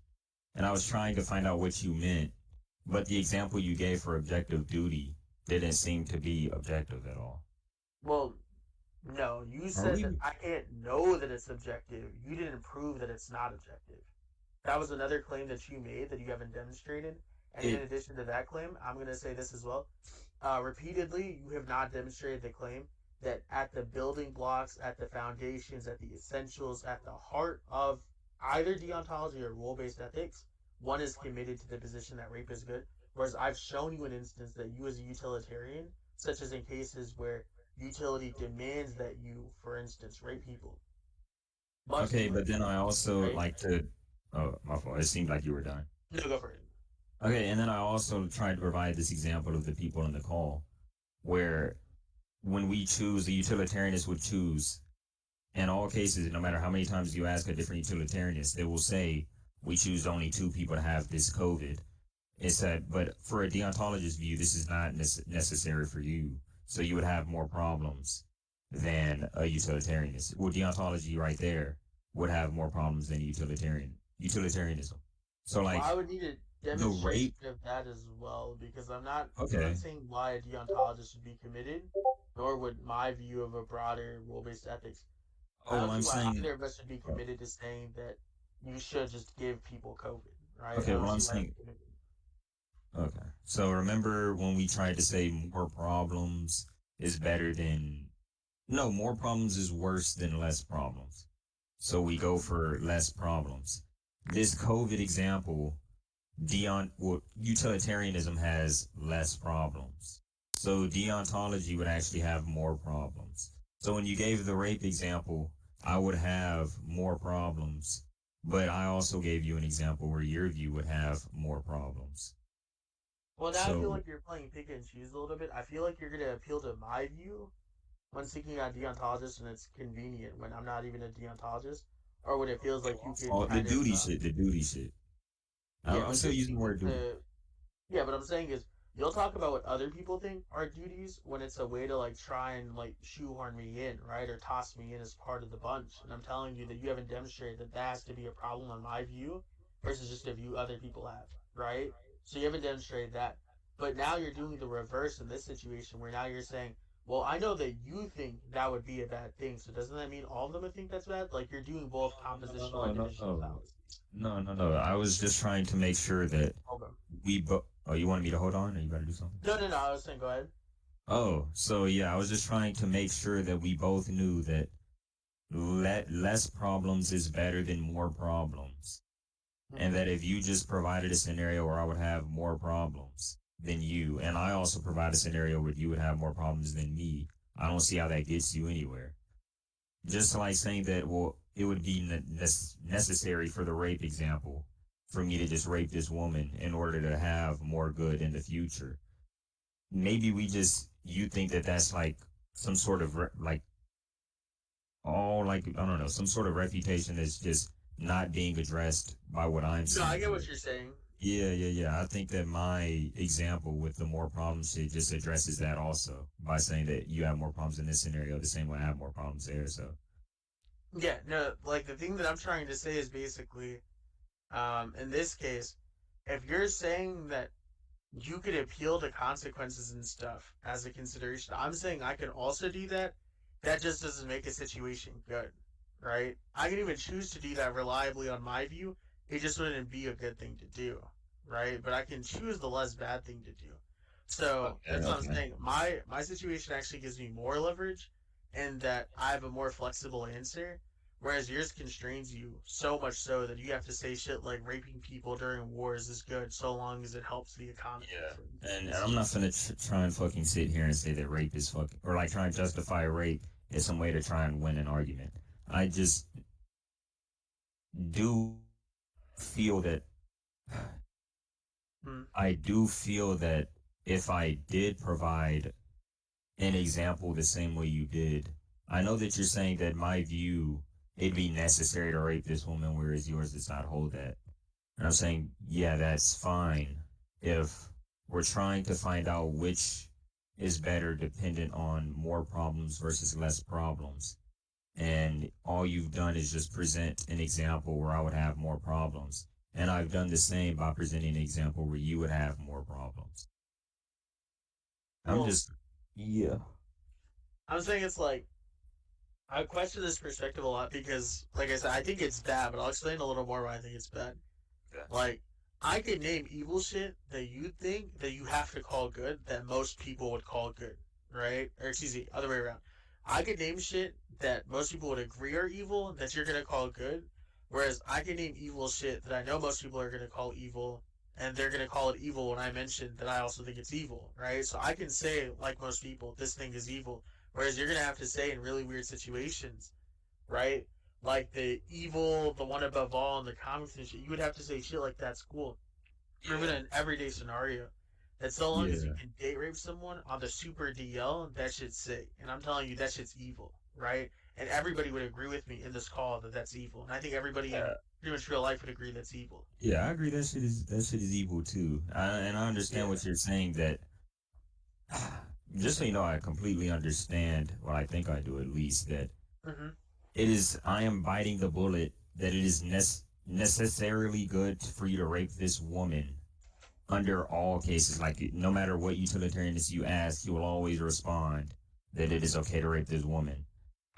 trying to find out what you meant, but the example you gave for objective duty didn't seem to be objective at all. well, no, you Are said that we? I can't know that it's subjective. You didn't prove that it's not objective. That was another claim that you made that you haven't demonstrated. And in It addition to that claim, I'm going to say this as well. Repeatedly, you have not demonstrated the claim that at the building blocks, at the foundations, at the essentials, at the heart of either deontology or rule based ethics, one is committed to the position that rape is good. Whereas I've shown you an instance that you, as a utilitarian, such as in cases where utility demands that you, for instance, rape people, must okay, do it, but then I also right? like to. Oh, my fault. It seemed like you were done. No, go for it. Okay, and then I also tried to provide this example of the people in the call, where when we choose, the utilitarianist would choose in all cases, no matter how many times you ask a different utilitarianist, they will say we choose only two people to have this COVID. It's that, but for a deontologist view, this is not necessary for you. So you would have more problems than a utilitarianist. Well, deontology right there would have more problems than utilitarianism. So Well, like I would need a the demonstration rape. of that as well because I'm not Okay. saying why a deontologist should be committed, nor would my view of a broader rule-based ethics. I Oh, well, don't see I'm why saying. either of us should be committed to saying that you should just give people COVID, right? I Okay. don't Well, I'm see why saying. that's committed. Okay. So remember when we tried to say more problems is better than no, more problems is worse than less problems. So we go for less problems. This COVID example, utilitarianism has less problems. So deontology would actually have more problems. So when you gave the rape example, I would have more problems, but I also gave you an example where your view would have more problems. Well, now I feel So like you're playing pick and choose a little bit. I feel like you're going to appeal to my view when seeking out deontologists and it's convenient when I'm not even a deontologist, or when it feels like you could oh, kind of, the duty shit. yeah, I'm when still you're using the seeking word duty. to Yeah, but I'm saying is you'll talk about what other people think are duties when it's a way to like try and like shoehorn me in, right? Or toss me in as part of the bunch. And I'm telling you that you haven't demonstrated that that has to be a problem on my view versus just a view other people have, right? So you haven't demonstrated that. But now you're doing the reverse in this situation where now you're saying, well, I know that you think that would be a bad thing. So doesn't that mean all of them would think that's bad? Like you're doing both compositional and divisional fallacies. No. I was just trying to make sure that Okay. we both. Oh, you wanted me to hold on, or you better do something? No. I was saying, go ahead. Oh, so yeah, I was just trying to make sure that we both knew that less problems is better than more problems, and Hmm. that if you just provided a scenario where I would have more problems, than you, and I also provide a scenario where you would have more problems than me, I don't see how that gets you anywhere. Just like saying that, well, it would be necessary for the rape example for me to just rape this woman in order to have more good in the future. Maybe you think that that's like some sort of like all like I don't know, some sort of refutation that's just not being addressed by what I'm No, I seeing get what here. you're saying. Yeah. I think that my example with the more problems shit just addresses that also by saying that you have more problems in this scenario the same way I have more problems there. So Yeah, no, like the thing that I'm trying to say is basically, in this case, if you're saying that you could appeal to consequences and stuff as a consideration, I'm saying I can also do that. That just doesn't make a situation good, right? I can even choose to do that reliably on my view. It just wouldn't be a good thing to do, right? But I can choose the less bad thing to do. So okay, that's what I'm okay. saying. My situation actually gives me more leverage, in that I have a more flexible answer, whereas yours constrains you so much so that you have to say shit like raping people during wars is good so long as it helps the economy, Yeah, for and instance. I'm not gonna try and fucking sit here and say that rape is fucking or like try and justify rape as some way to try and win an argument. I just do feel that Hmm. I do feel that if I did provide an example the same way you did, I know that you're saying that my view it'd be necessary to rape this woman, whereas yours does not hold that. And I'm saying, yeah, that's fine if we're trying to find out which is better dependent on more problems versus less problems. And all you've done is just present an example where I would have more problems. And I've done the same by presenting an example where you would have more problems. I'm Well, just, yeah. I'm saying it's like I question this perspective a lot because, like I said, I think it's bad, but I'll explain a little more why I think it's bad. Yeah. Like, I could name evil shit that you think that you have to call good that most people would call good, right? Or excuse me, other way around. I could name shit that most people would agree are evil that you're gonna call good, whereas I can name evil shit that I know most people are gonna call evil, and they're gonna call it evil when I mention that I also think it's evil, right? So I can say, like most people, this thing is evil, whereas you're gonna have to say in really weird situations, right? Like the evil, the one above all in the comics and shit, you would have to say shit like that's cool. Or even Yeah. an everyday scenario. That so long as you Yeah. can date rape someone on the super DL, that shit's sick. And I'm telling you, that shit's evil, right? And everybody would agree with me in this call that that's evil. And I think everybody in Yeah. pretty much real life would agree that's evil. Yeah, I agree. That shit is evil too. And I understand Yeah. what you're saying. That just so you know, I completely understand. Well, I think I do at least. That Hmm. it is. I am biting the bullet. That it is necessarily good for you to rape this woman under all cases. Like no matter what utilitarianist you ask, he will always respond that it is okay to rape this woman.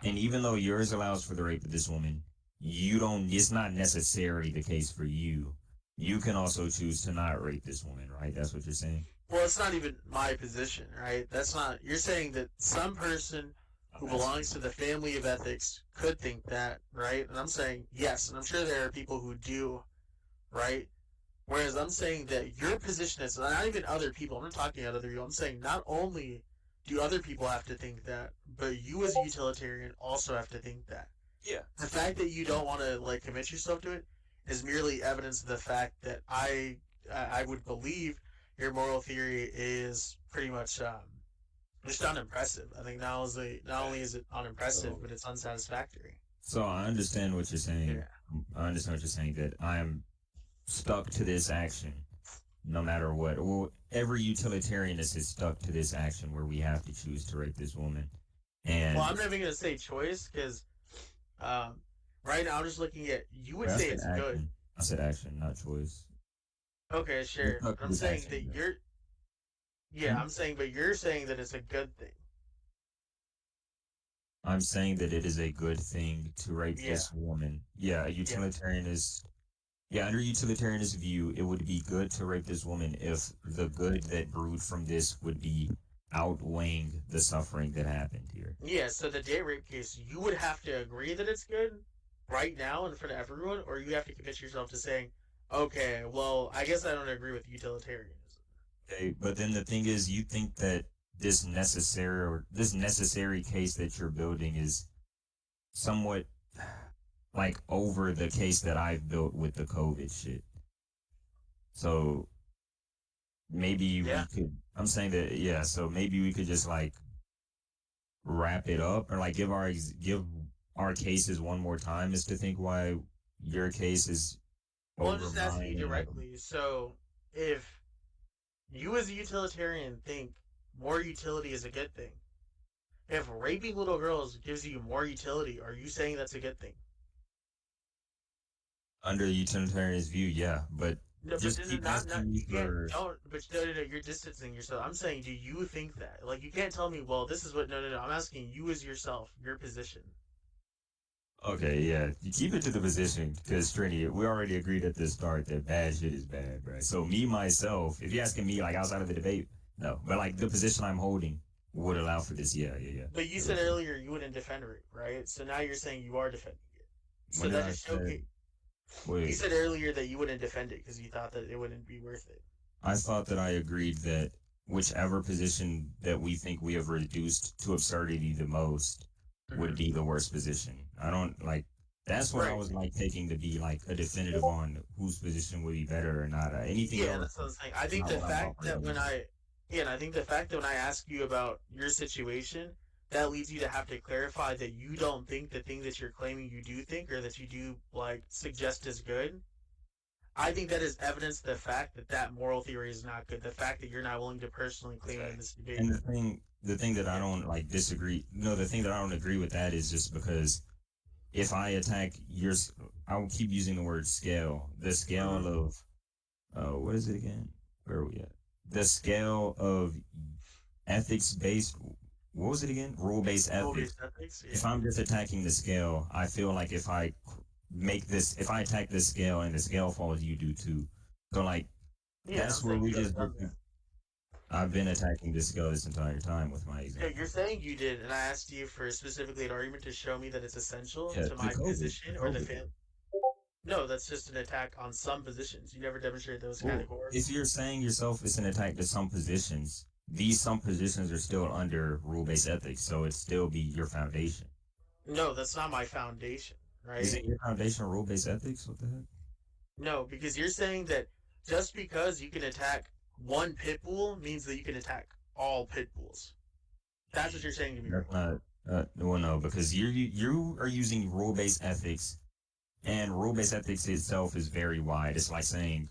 And even though yours allows for the rape of this woman, you don't, it's not necessarily the case for you. You can also choose to not rape this woman, right? That's what you're saying? Well, it's not even my position, right? That's not. You're saying that some person I'm who asking. belongs to the family of ethics could think that, right? And I'm saying yes, and I'm sure there are people who do, right? Whereas I'm saying that your position is not even other people. I'm not talking about other people. I'm saying not only do other people have to think that, but you as a utilitarian also have to think that. Yeah. The fact that you don't want to like commit yourself to it is merely evidence of the fact that I would believe your moral theory is pretty much just unimpressive. I think not only is it unimpressive, So, but it's unsatisfactory. so I understand what you're saying. Yeah. I understand what you're saying that I am stuck to this action no matter what. Well, every utilitarianist is stuck to this action where we have to choose to rape this woman. Well, And I'm never gonna say choice because Um, right now, I'm just looking at. You would I say said it's good. action. I said action, not choice. Okay, We're sure. stuck But to I'm this saying action. that Yeah. you're. Yeah, Hmm? I'm saying, but you're saying that it's a good thing. I'm saying that it is a good thing to rape Yeah, this woman. Yeah, a yeah, utilitarianist. Yeah, under utilitarianist view, it would be good to rape this woman if the good that brewed from this would be outweighing the suffering that happened here. yeah. So the date rape case, you would have to agree that it's good right now in front of everyone, or you have to commit yourself to saying, okay, well, I guess I don't agree with utilitarianism. Okay, but then the thing is, you think that this necessary case that you're building is somewhat like over the case that I've built with the COVID shit. So maybe Yeah. we could. I'm saying that yeah. So maybe we could just like wrap it up or like give our cases one more time as to think why your case is Well, I'm over just asking you mine and like directly. So, if you as a utilitarian think more utility is a good thing, if raping little girls gives you more utility, are you saying that's a good thing? under utilitarian's view, yeah. But No, but just this is keep not asking me you can't for don't but no, you're distancing yourself. I'm saying, do you think that? Like, you can't tell me, well, this is what. No. I'm asking you as yourself, your position. okay, yeah. You keep it to the position because Trini, we already agreed at the start that bad shit is bad, right? So me myself, if you're asking me like outside of the debate, no. But like the position I'm holding would allow for this. Yeah, yeah, yeah. But you It would said for- earlier you wouldn't defend rape, right? So now you're saying you are defending it. So When did that I just showcase. say You wait, said earlier that you wouldn't defend it because you thought that it wouldn't be worth it. I thought that I agreed that whichever position that we think we have reduced to absurdity the most would Hmm. be the worst position. I don't like that's what I Right. was like taking to be like a definitive on whose position would be better or not. Anything Yeah, and else that's what I'm saying. I is think not the what I'm fact operating that when on. I, yeah, and I think the fact that when I ask you about your situation, that leads you to have to clarify that you don't think the thing that you're claiming you do think or that you do like suggest is good. I think that is evidence of the fact that that moral theory is not good. The fact that you're not willing to personally claim it Okay. in this debate. And the thing that I Yeah. don't like disagree, no, the thing that I don't agree with that is just because if I attack I will keep using the word scale, the Mm-hmm. scale of, what is it again? Where are we at? The scale of ethics based, what was it again? Rule based ethics. Rule-based ethics. If Yeah. I'm just attacking the scale, I feel like if I attack this scale and the scale falls, you do too. So like, Yeah, and I'm that's where saying we you just, haven't done that. I've been attacking this scale this entire time with my Yeah, you're example. saying you did, and I asked you for specifically an argument to show me that it's essential Yeah, to the my COVID, the position or the COVID. fam. No, that's just an attack on some positions. You never demonstrate those Well, if categorically. you're saying yourself it's an attack to some positions, these some positions are still under rule-based ethics, so it still be your foundation. No, that's not my foundation, right? Isn't your foundation rule-based ethics? What the heck? No, because you're saying that just because you can attack one pit bull means that you can attack all pit bulls. That's what you're saying to me right That's now. not. Well, no, because you are using rule-based ethics, and rule-based ethics itself is very wide. It's like saying,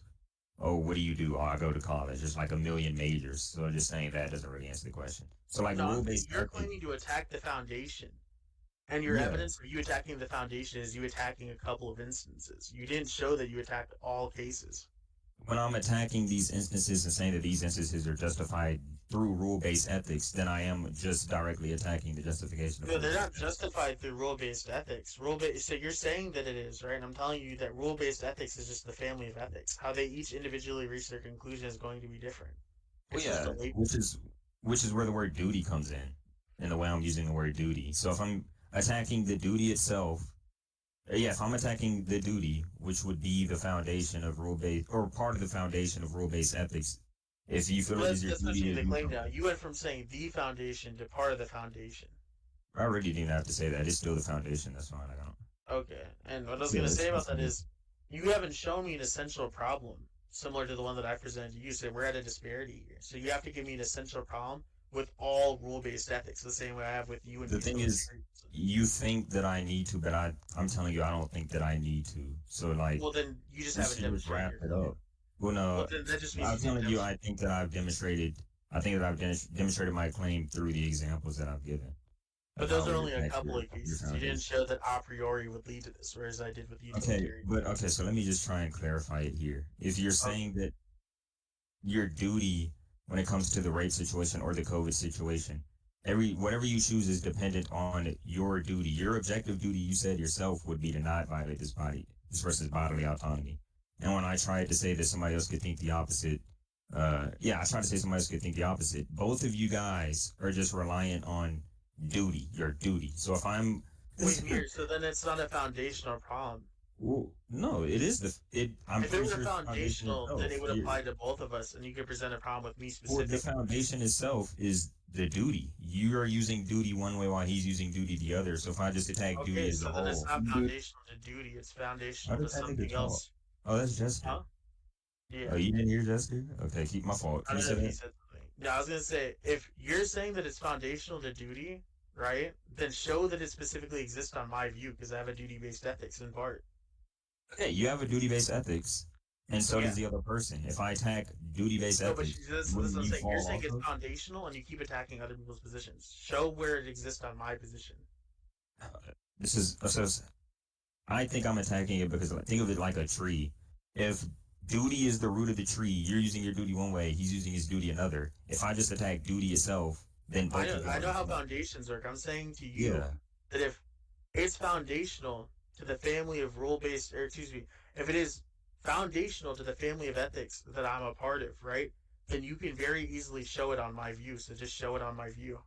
"Oh, what do you do?" "Oh, I go to college." There's like a million majors, so just saying that doesn't really answer the question. So, like No, I'm saying rule-based you're ethics, claiming to attack the foundation. And your yeah. evidence for you attacking the foundation is you attacking a couple of instances. You didn't show that you attacked all cases. When I'm attacking these instances and saying that these instances are justified through rule-based ethics, then I am just directly attacking the justification of No, they're rule-based not ethics. justified through rule-based ethics. Rule-based. So you're saying that it is, right? And I'm telling you that rule-based ethics is just the family of ethics. How they each individually reach their conclusion is going to be different. Well, It's just a yeah, label. which is where the word duty comes in the way I'm using the word duty. So if I'm attacking the duty itself, yeah, if I'm attacking the duty, which would be the foundation of rule-based or part of the foundation of rule-based ethics, if you feel Well, it is your that's duty switching to the do claim now. something, You went from saying the foundation to part of the foundation. I really didn't have to say that. It's still the foundation. That's fine. I don't. Okay. And what I was Yeah, going to say about it's that is you haven't shown me an essential problem similar to the one that I presented to you. So we're at a disparity here. So you have to give me an essential problem with all rule-based ethics, the same way I have with you and the thing is, utilitarianism. you think that I need to, but I'm telling you, I don't think that I need to. So like, Well, then you just we haven't should just demonstrated wrap your it claim. up. Well, Well, no, then that just means I'm you didn't telling you, demonstrate. I think that I've demonstrated. I think that I've demonstrated my claim through the examples that I've given But of those how are we only a attack couple of your cases. You didn't foundation. show that a priori would lead to this, whereas I did with Okay, utilitarian. but okay, so let me just try and clarify it here. If you're Okay. saying that your duty when it comes to the rape situation or the COVID situation, whatever you choose is dependent on your duty. Your objective duty, you said yourself, would be to not violate this person's bodily autonomy. And when I tried to say that somebody else could think the opposite, yeah, I tried to say somebody else could think the opposite. Both of you guys are just reliant on duty, your duty. So if I'm Wait, Mir, so then it's not a foundational problem. Well, no, it is I'm If it pretty were sure it's the foundation foundational, then itself. it would apply to both of us, and you could present a problem with me Well, the specifically. foundation itself is the duty. You are using duty one way while he's using duty the other. So if I just attack duty Okay, as a so then it's whole, not foundational to duty; it's how foundational to does that nigga something talk? else. Oh, that's Jester. Huh? Oh, Yeah. you didn't hear Jester? Okay, keep my fault. I Can you don't know say if he that? said something. No, I was gonna say if you're saying that it's foundational to duty, right? Then show that it specifically exists on my view because I have a duty-based ethics in part. Okay, you have a duty-based ethics, and so does Yeah. the other person. If I attack duty-based No, but ethics, this is wouldn't what I'm you saying. You're fall saying it's also? foundational, and you keep attacking other people's positions. Show where it exists on my position. This is so. I think I'm attacking it because like, think of it like a tree. If duty is the root of the tree, you're using your duty one way, he's using his duty another. If I just attack duty itself, then I both know, of I y'all know are how fucked. foundations work. I'm saying to you Yeah. that if it's foundational to the family of rule-based, or excuse me, if it is foundational to the family of ethics that I'm a part of, right? Then you can very easily show it on my view. So just show it on my view.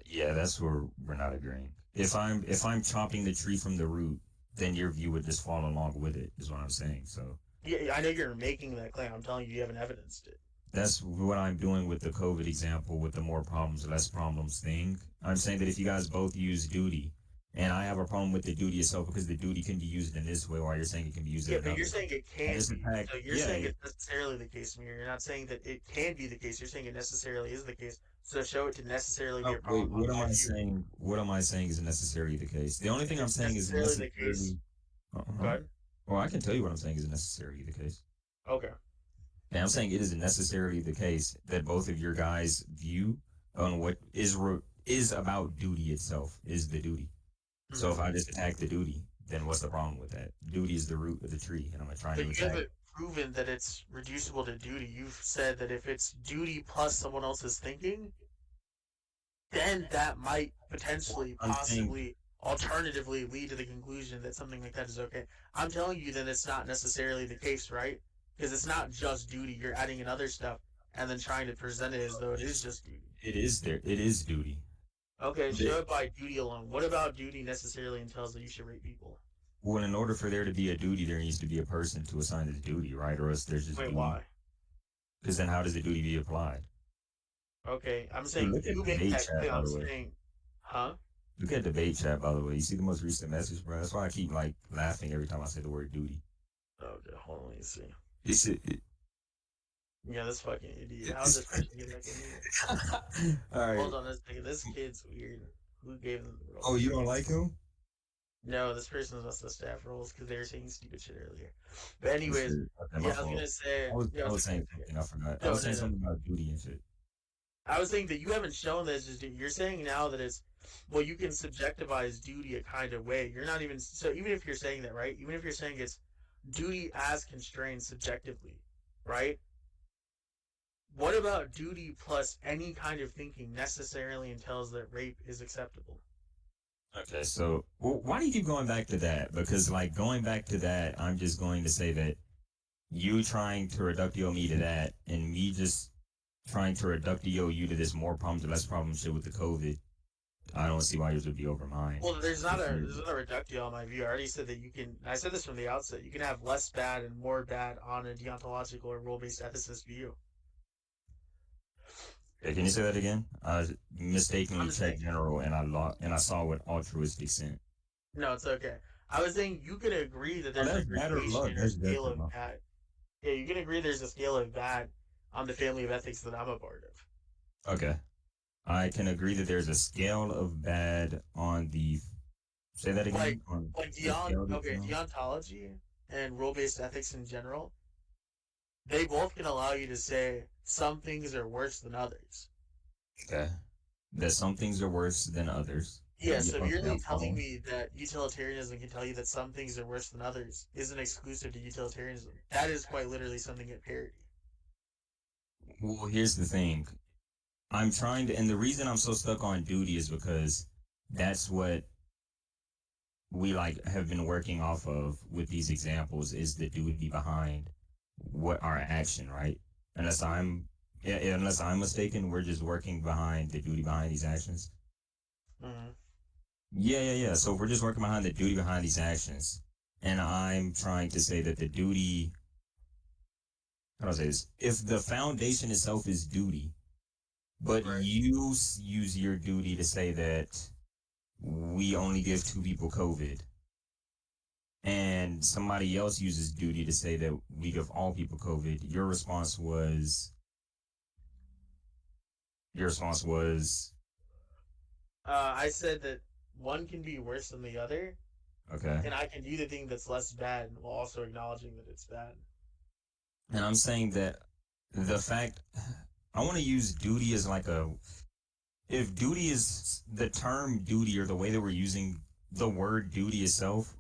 Yeah, that's where we're not agreeing. If I'm chopping the tree from the root, then your view would just fall along with it, is what I'm saying. So Yeah, I know you're making that claim. I'm telling you, you haven't evidenced it. that's what I'm doing with the COVID example with the more problems, less problems thing. I'm saying that if you guys both use duty, and I have a problem with the duty itself because the duty can be used in this way while you're saying it can be used in Yeah, but you're another. saying it I can just be. attack, So you're yeah, saying it's necessarily the case, Amir. You're not saying that it can be the case. You're saying it necessarily is the case. So show it to necessarily be oh, a wait, problem on what am my I view. saying? What am I saying is necessarily the case? The only If thing I'm it's saying is necessarily the case, necessarily. go Uh-huh. ahead. Well, I can tell you what I'm saying is necessarily the case. Okay. And I'm saying it is necessarily the case that both of your guys' view on what is about duty itself is the duty. So Mm-hmm. if I just attack the duty, then what's the problem with that? Duty is the root of the tree, and I'm trying But to you attack. haven't proven that it's reducible to duty. You've said that if it's duty plus someone else's thinking, then that might potentially, I'm saying, possibly, alternatively lead to the conclusion that something like that is okay. I'm telling you that it's not necessarily the case, right? Because it's not just duty. You're adding in other stuff and then trying to present it as though it is just duty. it is there. It is duty. Okay, The- show it by duty alone. What about duty necessarily entails that you should rate people? Well, in order for there to be a duty, there needs to be a person to assign the duty, right? Or else there's just Wait, duty. why? Because then how does the duty be applied? Okay, I'm Hey, saying look at you make debate that chat, clear. by I'm the way. saying, huh? Look at debate chat, by the way. You see the most recent message, bro? That's why I keep like laughing every time I say the word duty. Okay, hold on, let me see. It's it, Yeah, this fucking idiot. How is this person get back in here? all right. Hold on a second. This kid's weird. Who gave them the Oh, role? you don't like him? No, this person was the staff roles because they were saying stupid shit earlier. But Oh, anyways, shit. Okay, my yeah, I was fault. gonna say, yeah, I I was was gonna saying say, something. I forgot. I no, was no, saying no. something about duty and shit. I was saying that you haven't shown that it's just duty. You're saying now that it's, well, you can subjectivize duty a kind of way. You're not even, so even if you're saying that, right? Even if you're saying it's duty as constrained subjectively, right? What about duty plus any kind of thinking necessarily entails that rape is acceptable? Okay, so why do you keep going back to that? Because like going back to that, I'm just going to say that you trying to reductio me to that, and me just trying to reductio you to this more problems or less problems shit with the COVID. I don't see why yours would be over mine. Well, there's not a reductio on my view. I already said that you can. I said this from the outset. You can have less bad and more bad on a deontological or rule-based ethicist view. Okay, can you say that again? I mistakenly I'm saying checked general and I saw what altruistic sent. no, it's okay. I was saying you can agree that Oh, there's a that's bad or luck. gradation or That's scale different, of huh? bad. Yeah, you can agree there's a scale of bad on the family of ethics that I'm a part of. Okay. I can agree that there's a scale of bad on the. Say that Like again. On like the scale that you know? deontology and rule-based ethics in general, they both can allow you to say some things are worse than others. Okay. That some things are worse than others. Yeah, Yeah, so if you're okay, really I'm telling following. me that utilitarianism can tell you that some things are worse than others isn't exclusive to utilitarianism, that is quite literally something at parity. Well, here's the thing. I'm trying to, and the reason I'm so stuck on duty is because that's what we like have been working off of with these examples is the duty behind what our action, right? Unless I'm, yeah, unless I'm mistaken, we're just working behind the duty behind these actions. Mm-hmm. Yeah. So if we're just working behind the duty behind these actions, and I'm trying to say that the duty, how do I say this? If the foundation itself is duty, but Right. you use your duty to say that we only give 2 people COVID, and somebody else uses duty to say that we give all people COVID, your response was, I said that one can be worse than the other, okay. and I can do the thing that's less bad while also acknowledging that it's bad. And I'm saying that the fact, I want to use duty as like if duty is the term duty or the way that we're using the word duty itself,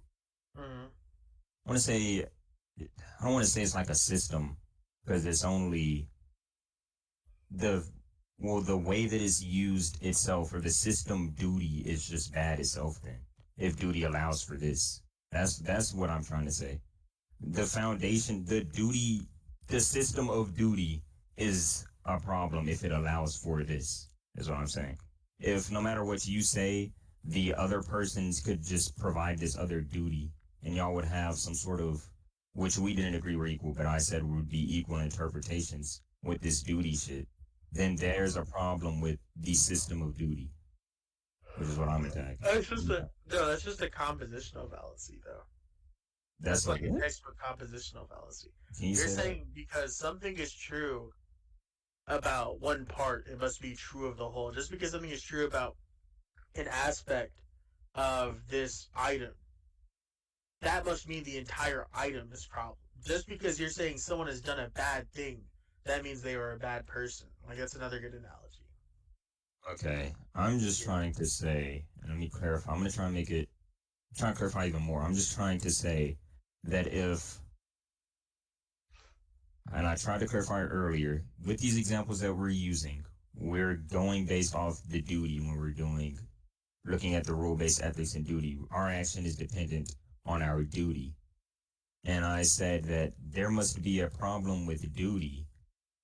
Mm-hmm. I want to say, I don't want to say it's like a system because it's only the, well, the way that it's used itself or the system duty is just bad itself then. If duty allows for this, that's what I'm trying to say. The foundation, the duty, the system of duty is a problem if it allows for this, is what I'm saying. If no matter what you say, the other persons could just provide this other duty and y'all would have some sort of, which we didn't agree were equal, but I said would be equal interpretations with this duty shit, then there's a problem with the system of duty, which is what I'm attacking. That's just a compositional fallacy, though. That's That's like, like a what? textbook compositional fallacy. Can you You're say that? saying because something is true about one part, it must be true of the whole. Just because something is true about an aspect of this item, that must mean the entire item is problem. Just because you're saying someone has done a bad thing, that means they were a bad person. Like that's another good analogy. Okay, I'm just Yeah. trying to say, and let me clarify. I'm going to try and try and clarify even more. I'm just trying to say that if, and I tried to clarify earlier, with these examples that we're using, we're going based off the duty when we're looking at the rule-based ethics and duty. Our action is dependent on our duty. And I said that there must be a problem with duty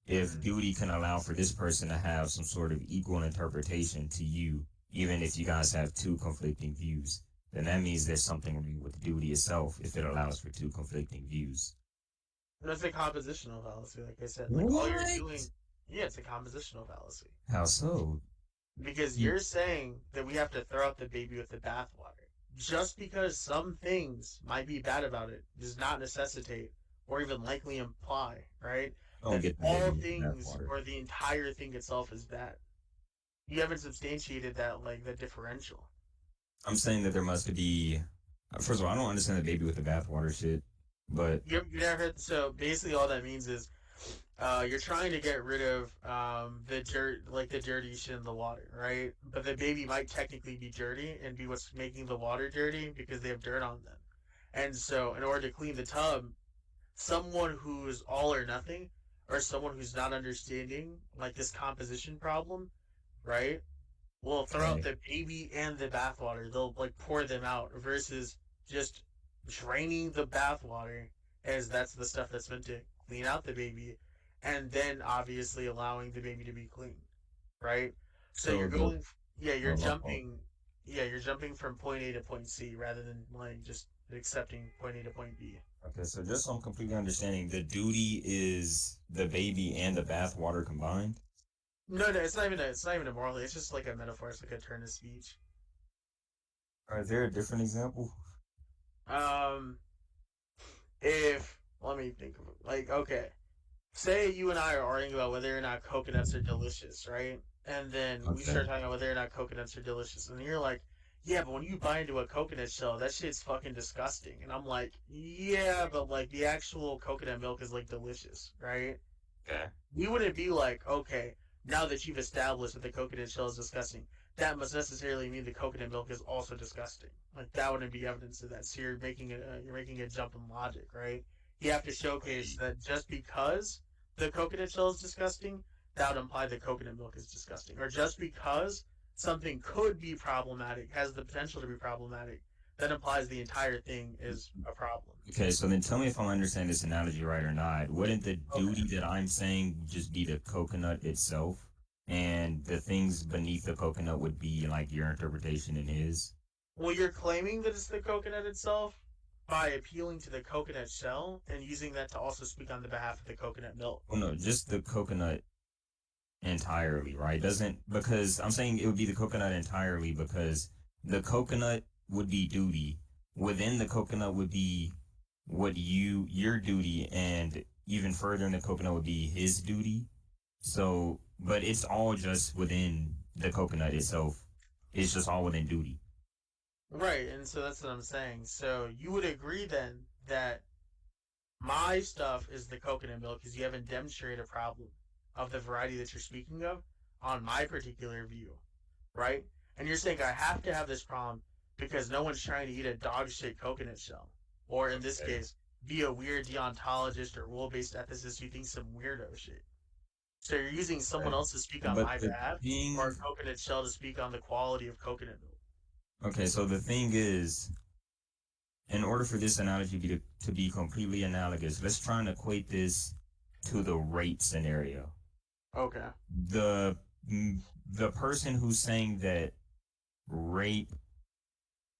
if Mm-hmm. duty can allow for this person to have some sort of equal interpretation to you, even if you guys have two conflicting views, then that means there's something wrong with duty itself if it allows for two conflicting views. That's a compositional fallacy, like I said. Like all you're What? doing, yeah, it's a compositional fallacy. How so? Because you're saying that we have to throw out the baby with the bathwater. Just because some things might be bad about it does not necessitate or even likely imply, right, Don't that get the baby all with the things bathwater. or the entire thing itself is bad. You haven't substantiated that, like, the differential. I'm saying that there must be. First of all, I don't understand the baby with the bathwater shit, but You never heard, so basically all that means is you're trying to get rid of the dirt, like the dirty shit in the water, right? But the baby might technically be dirty and be what's making the water dirty because they have dirt on them. And so, in order to clean the tub, someone who's all or nothing, or someone who's not understanding like this composition problem, right? Will throw out okay. the baby and the bathwater. They'll like pour them out versus just draining the bathwater, as that's the stuff that's meant to clean out the baby, and then obviously allowing the baby to be clean, right? So So you're the going, yeah, oh, my fault. you're jumping from point A to point C rather than like just accepting point A to point B. Okay, so just so I'm completely understanding, the duty is the baby and the bathwater combined. No, it's not even a moral. It's just like a metaphor. It's like a turn of speech. Is there a different example? Um, if let me think of it. Like, okay, say you and I are arguing about whether or not coconuts are delicious, right? And then we Okay. start talking about whether or not coconuts are delicious, and you're like, yeah, but when you bite into a coconut shell, that shit's fucking disgusting. And I'm like, yeah, but like the actual coconut milk is like delicious, right? Okay. We wouldn't be like, okay, now that you've established that the coconut shell is disgusting, that must necessarily mean the coconut milk is also disgusting. Like that wouldn't be evidence of that. So you're making a jump in logic, right? You have to showcase Wait. that just because the coconut shell is disgusting, that would imply the coconut milk is disgusting, or just because something could be problematic, has the potential to be problematic, that implies the entire thing is a problem. Okay, so then tell me if I'm understanding this analogy right or not. Wouldn't the Okay. duty that I'm saying just be the coconut itself, and the things beneath the coconut would be like your interpretation and his? Well, you're claiming that it's the coconut itself. by appealing to the coconut shell and using that to also speak on the behalf of the coconut milk. Well, no, just the coconut entirely, right? Doesn't because I'm saying it would be the coconut entirely because the coconut would be duty. Within the coconut would be what your duty, and even further in the coconut would be his duty. So, but it's all just within the coconut itself. It's just all within duty. Right, and so that's what I'm saying. So you would agree then that my stuff is the coconut milk because you haven't demonstrated a problem of the variety that you're speaking of on my particular view, right? And you're saying I have to have this problem because no one's trying to eat a dog shit coconut shell. Or in this Okay. case, be a weird deontologist or rule based ethicist who thinks some weirdo shit. So you're using someone Okay. else to speak on But my the behalf or a thing, coconut shell to speak on the quality of coconut milk. okay, so the thing is, in order for this analogy to be completely analogous, let's try and equate this to the rape scenario. Okay. The the person who's saying that rape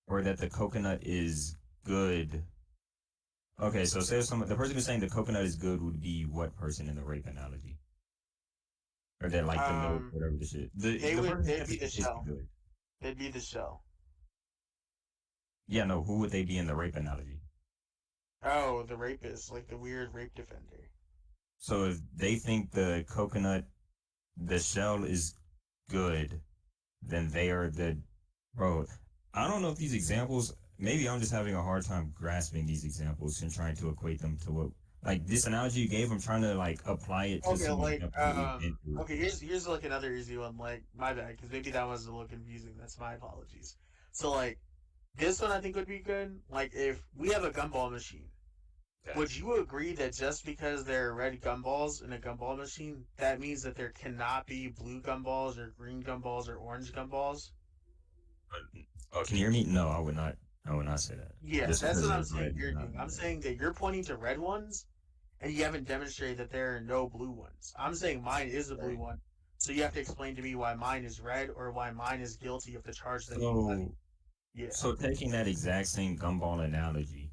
or that the coconut is good. Okay, so say the person who's saying the coconut is good would be what person in the rape analogy? Or that like the milk, Um, whatever the shit. The person they'd that be the it is shell. good. They'd be the shell. Yeah, no, who would they be in the rape analogy? Oh, the rapist, like the weird rape defender. So if they think the coconut, the shell is good, then they are the bro. I don't know if these examples. Maybe I'm just having a hard time grasping these examples and trying to equate them to what, like this analogy you gave. I'm trying to like apply it to Okay, some examples that we've been through. okay. Here's like another easy one. Like my bad, because maybe that was a little confusing. That's my apologies. So like this one, I think would be good. Like if we have a gumball machine, Okay. would you agree that just because there are red gumballs in a gumball machine, that means that there cannot be blue gumballs or green gumballs or orange gumballs? Oh, can you hear me? No, I would not. I would not say that. Yeah, Just that's because what I'm there's saying red does you're not doing. mean I'm that. saying that you're pointing to red ones and you haven't demonstrated that there are no blue ones. I'm saying mine is a blue Right. one. So you have to explain to me why mine is red or why mine is guilty of the charge that you led. So, Yeah. so taking that exact same gumball analogy,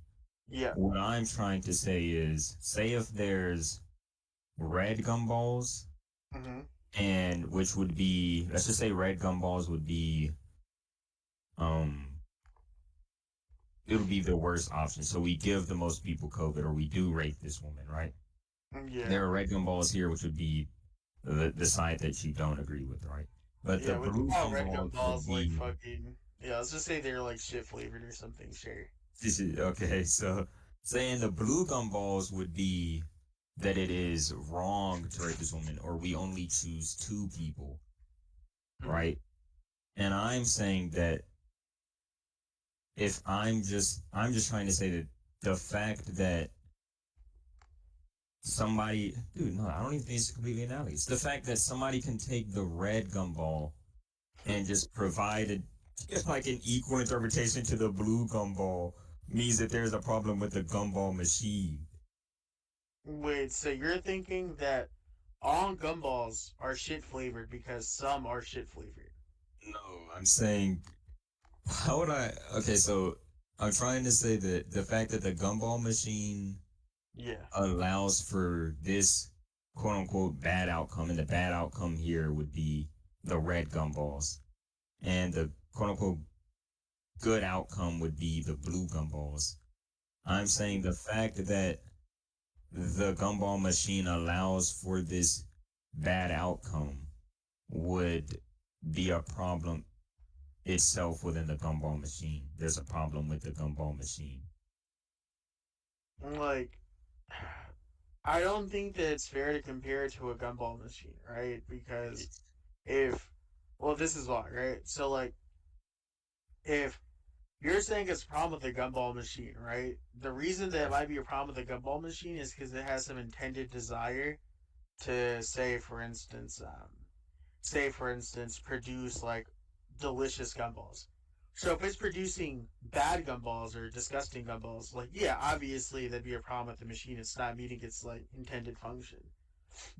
Yeah. what I'm trying to say is, say if there's red gumballs, Mm-hmm. and which would be, let's just say red gumballs would be, um, it would be the worst option. So we give the most people COVID, or we do rape this woman, right? Yeah. There are red gumballs here, which would be the side that you don't agree with, right? But the Yeah, we can blue call red gumballs would gumballs like be fucking. Yeah, let's just say they're like shit flavored or something, sure. this is okay. So saying the blue gumballs would be that it is wrong to rape this woman, or we only choose two people, Mm-hmm. right? And I'm saying that if I'm just trying to say that the fact that somebody, dude, no, I don't even think it's completely analogous. The fact that somebody can take the red gumball and just provide like an equal interpretation to the blue gumball means that there's a problem with the gumball machine. Wait, so you're thinking that all gumballs are shit flavored because some are shit flavored? No, I'm saying, how would I? Okay, so I'm trying to say that the fact that the gumball machine Yeah. allows for this quote unquote bad outcome, and the bad outcome here would be the red gumballs, and the quote unquote good outcome would be the blue gumballs. I'm saying the fact that the gumball machine allows for this bad outcome would be a problem itself within the gumball machine. There's a problem with the gumball machine. Like, I don't think that it's fair to compare it to a gumball machine, right? Because if, well, this is why, right? So, like, if you're saying it's a problem with the gumball machine, right? The reason that it might be a problem with the gumball machine is because it has some intended desire to say for instance, produce like delicious gumballs. So if it's producing bad gumballs or disgusting gumballs, like yeah, obviously that'd be a problem with the machine. It's not meeting its like intended function.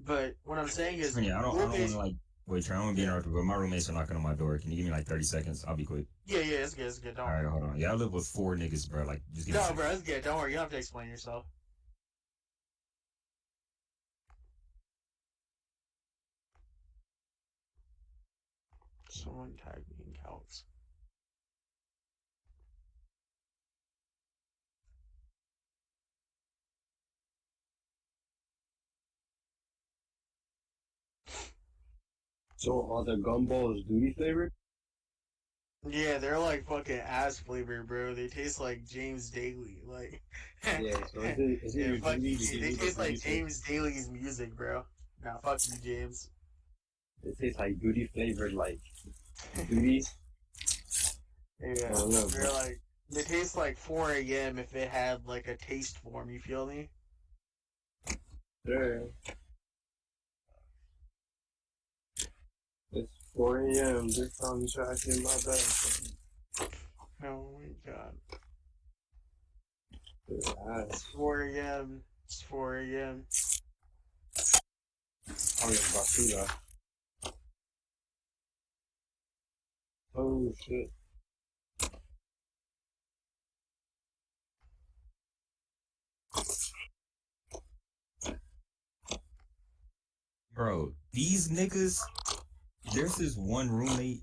But what I'm saying is Yeah, I rule don't want to based. like. Wait, Trey, I'm gonna be Yeah. interrupted, but my roommates are knocking on my door. Can you give me like 30 seconds? I'll be quick. Yeah, yeah, it's good, it's good. Don't All right, worry. hold on. Yeah, I live with four niggas, bro. Like, just give me a No, second. bro, it's good. Don't worry. You don't have to explain yourself. Someone tag me in calcs. So are the gumballs duty flavored? Yeah, they're like fucking ass flavor, bro. They taste like James Daly. Like, Yeah. So is it yeah, your fuck duty you, to James. give They me the taste duty like flavor? James Daly's music, bro. Nah, fuck you, James. It tastes like duty flavored, like duties. I Yeah, don't know, they're bro. like they taste like 4 a.m. if it had like a taste form. You feel me? Sure. It's 4 a.m. This time you try to in my bed. Oh my god, it's Ass. 4 a.m. It's 4 a.m. I'm in Basura. Oh shit. Bro, these niggas, there's this one roommate.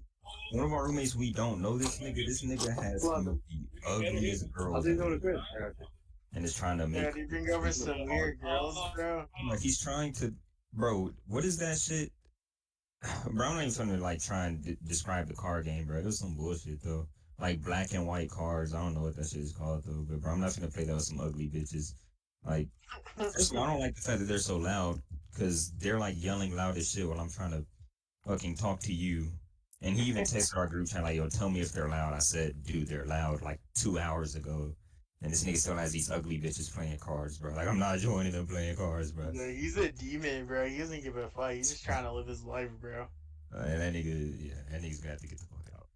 One of our roommates, we don't know this nigga. This nigga has Well, some of the ugliest how's girls it in the going to world, Chris? and is trying to Yeah, make you bring over people some hard. weird girls, bro. Like he's trying to, bro. What is that shit? Bro, I'm not even trying to like try and describe the car game, bro. It was some bullshit though. Like black and white cars. I don't know what that shit is called though. But bro, I'm not gonna play that with some ugly bitches. Like, first of all, I don't like the fact that they're so loud because they're like yelling loud as shit while I'm trying to fucking talk to you. And he even texted our group chat like, "Yo, tell me if they're loud." I said, "Dude, they're loud." Like 2 hours ago, and this nigga still has these ugly bitches playing cards, bro. Like I'm not joining them playing cards, bro. No, he's a demon, bro. He doesn't give a fuck. He's just trying to live his life, bro. And that nigga, yeah, that nigga's gonna have to get the fuck out.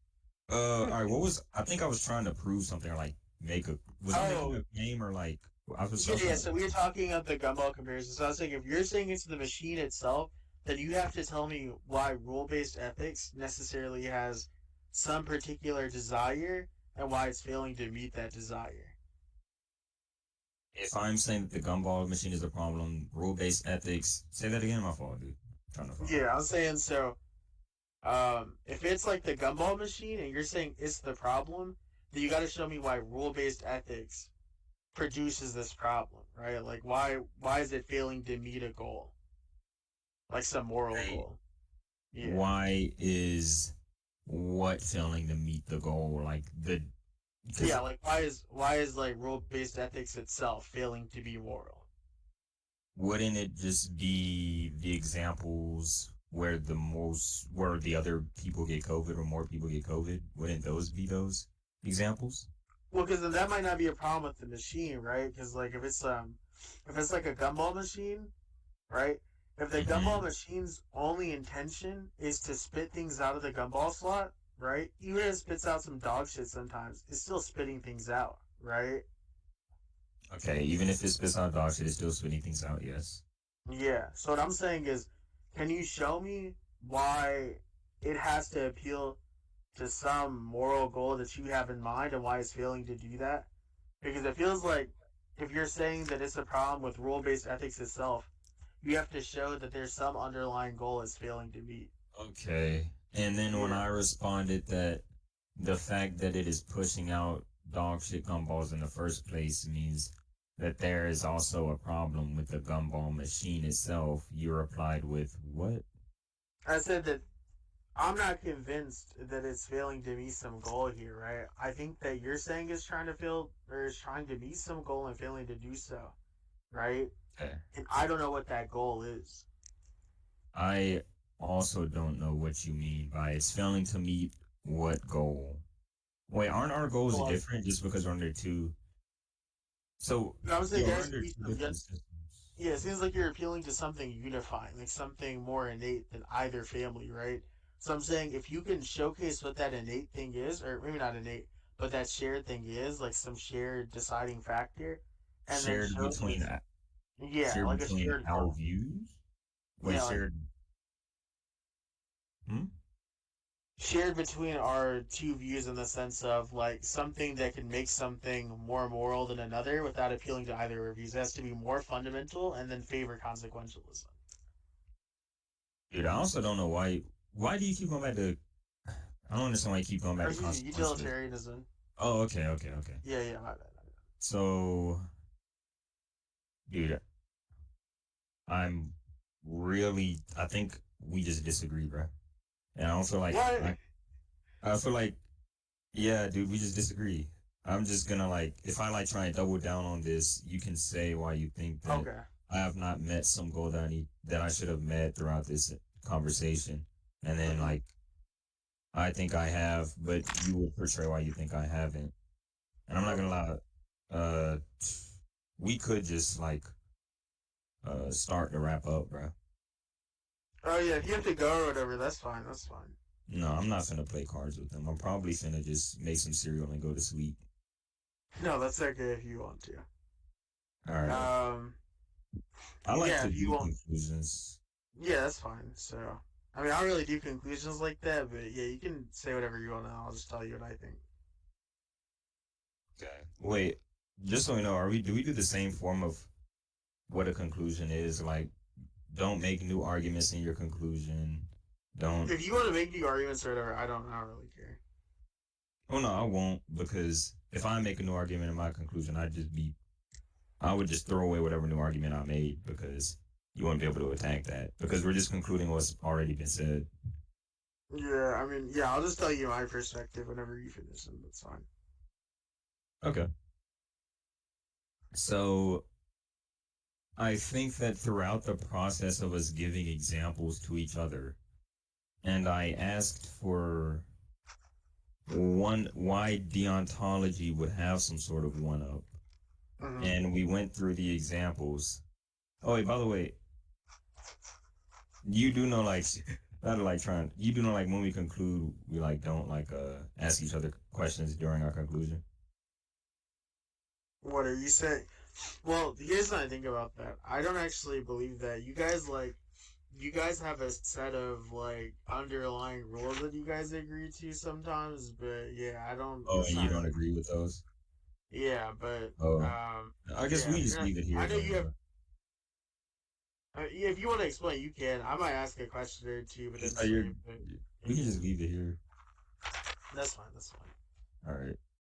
All right, what was, I think I was trying to prove something or like make a, was I making Oh, a game or like, I yeah, was yeah. trying to, So we were talking of the gumball comparison. So I was saying, if you're saying it's the machine itself, then you have to tell me why rule-based ethics necessarily has some particular desire and why it's failing to meet that desire. if I'm saying that the gumball machine is a problem, rule-based ethics, say that again, my fault, dude. I'm trying to follow. Yeah, I'm saying so. If it's like the gumball machine and you're saying it's the problem, then you got to show me why rule-based ethics produces this problem, right? Like why is it failing to meet a goal, like some moral Right. goal? Yeah, Why is what failing to meet the goal? Like the, because yeah. Like why is like rule-based ethics itself failing to be moral? wouldn't it just be the examples where where the other people get COVID or more people get COVID? Wouldn't those be those examples? Well, because then that might not be a problem with the machine, right? Because like if it's like a gumball machine, right? If the Hmm. gumball machine's only intention is to spit things out of the gumball slot, right? Even if it spits out some dog shit sometimes, it's still spitting things out, right? Okay, even if it spits out dog shit, it's still spitting things out. Yes. Yeah. So what I'm saying is, can you show me why it has to appeal to some moral goal that you have in mind and why it's failing to do that? Because it feels like if you're saying that it's a problem with rule based ethics itself, you have to show that there's some underlying goal it's failing to meet. Okay. And then when Yeah. I responded that the fact that it is pushing out dog shit gumballs in the first place means that there is also a problem with the gumball machine itself, you replied with what? I said that I'm not convinced that it's failing to meet some goal here, right? I think that you're saying it's trying to fail or is trying to meet some goal and failing to do so, right? Okay. And I don't know what that goal is. I also don't know what you mean by it's failing to meet what goal. Wait, aren't our goals So like, different just because we're under two? So, I was saying yeah, there we're has to under be two some. different systems. Yeah, it seems like you're appealing to something unifying, like something more innate than either family, right? So I'm saying if you can showcase what that innate thing is, or maybe not innate, but that shared thing is, like some shared deciding factor, and then Shared show between this, yeah, shared like a between shared our goal. views? Wait, Yeah, like shared. Hmm? shared between our two views in the sense of like something that can make something more moral than another without appealing to either of our views. It has to be more fundamental and then favor consequentialism. Dude, I also don't know why. Why do you keep going back to? I don't understand why you keep going Or back to excuse me, consequentialism. utilitarianism. Oh, okay, okay, okay. Yeah, yeah, my bad. So, dude, I'm really. I think we just disagree, bro. And I don't feel like What? I feel like, yeah, dude, we just disagree. I'm just gonna like, if I like try and double down on this, you can say why you think that Okay. I have not met some goal that I should have met throughout this conversation, and then Mm-hmm. like I think I have, but you will portray why you think I haven't. And I'm not gonna Okay. lie, uh, we could just like start to wrap up, bro. Oh yeah, if you have to go or whatever, that's fine. That's fine. No, I'm not finna play cards with them. I'm probably finna just make some cereal and go to sleep. No, that's okay if you want to. All right. Um, I like yeah, to if you do want, conclusions. yeah, that's fine. So, I mean, I don't really do conclusions like that, but yeah, you can say whatever you want, and I'll just tell you what I think. Okay. Wait, just so we know, do we do the same form of what a conclusion is? Like, don't make new arguments in your conclusion. Don't. If you want to make new arguments or whatever, I don't really care. Oh no, I won't, because if I make a new argument in my conclusion, I would just throw away whatever new argument I made because you wouldn't be able to attack that because we're just concluding what's already been said. Yeah, I mean, yeah, I'll just tell you my perspective whenever you finish them. That's fine. Okay. So I think that throughout the process of us giving examples to each other, and I asked for why deontology would have some sort of one up, Mm-hmm. and we went through the examples. Oh wait, by the way, you do know like not like trying. You do know like when we conclude, we like don't like ask each other questions during our conclusion. What are you saying? Well, here's what I think about that. I don't actually believe that. You guys have a set of like underlying rules that you guys agree to sometimes, but yeah, I don't. Oh, It's and you not don't really. agree with those? Yeah, but Oh, I guess yeah. we just leave it I here know then, you have. bro. Yeah, if you want to explain, you can. I might ask a question or two, but then You're, save. But we yeah, can just leave it here. that's fine. That's fine. All right.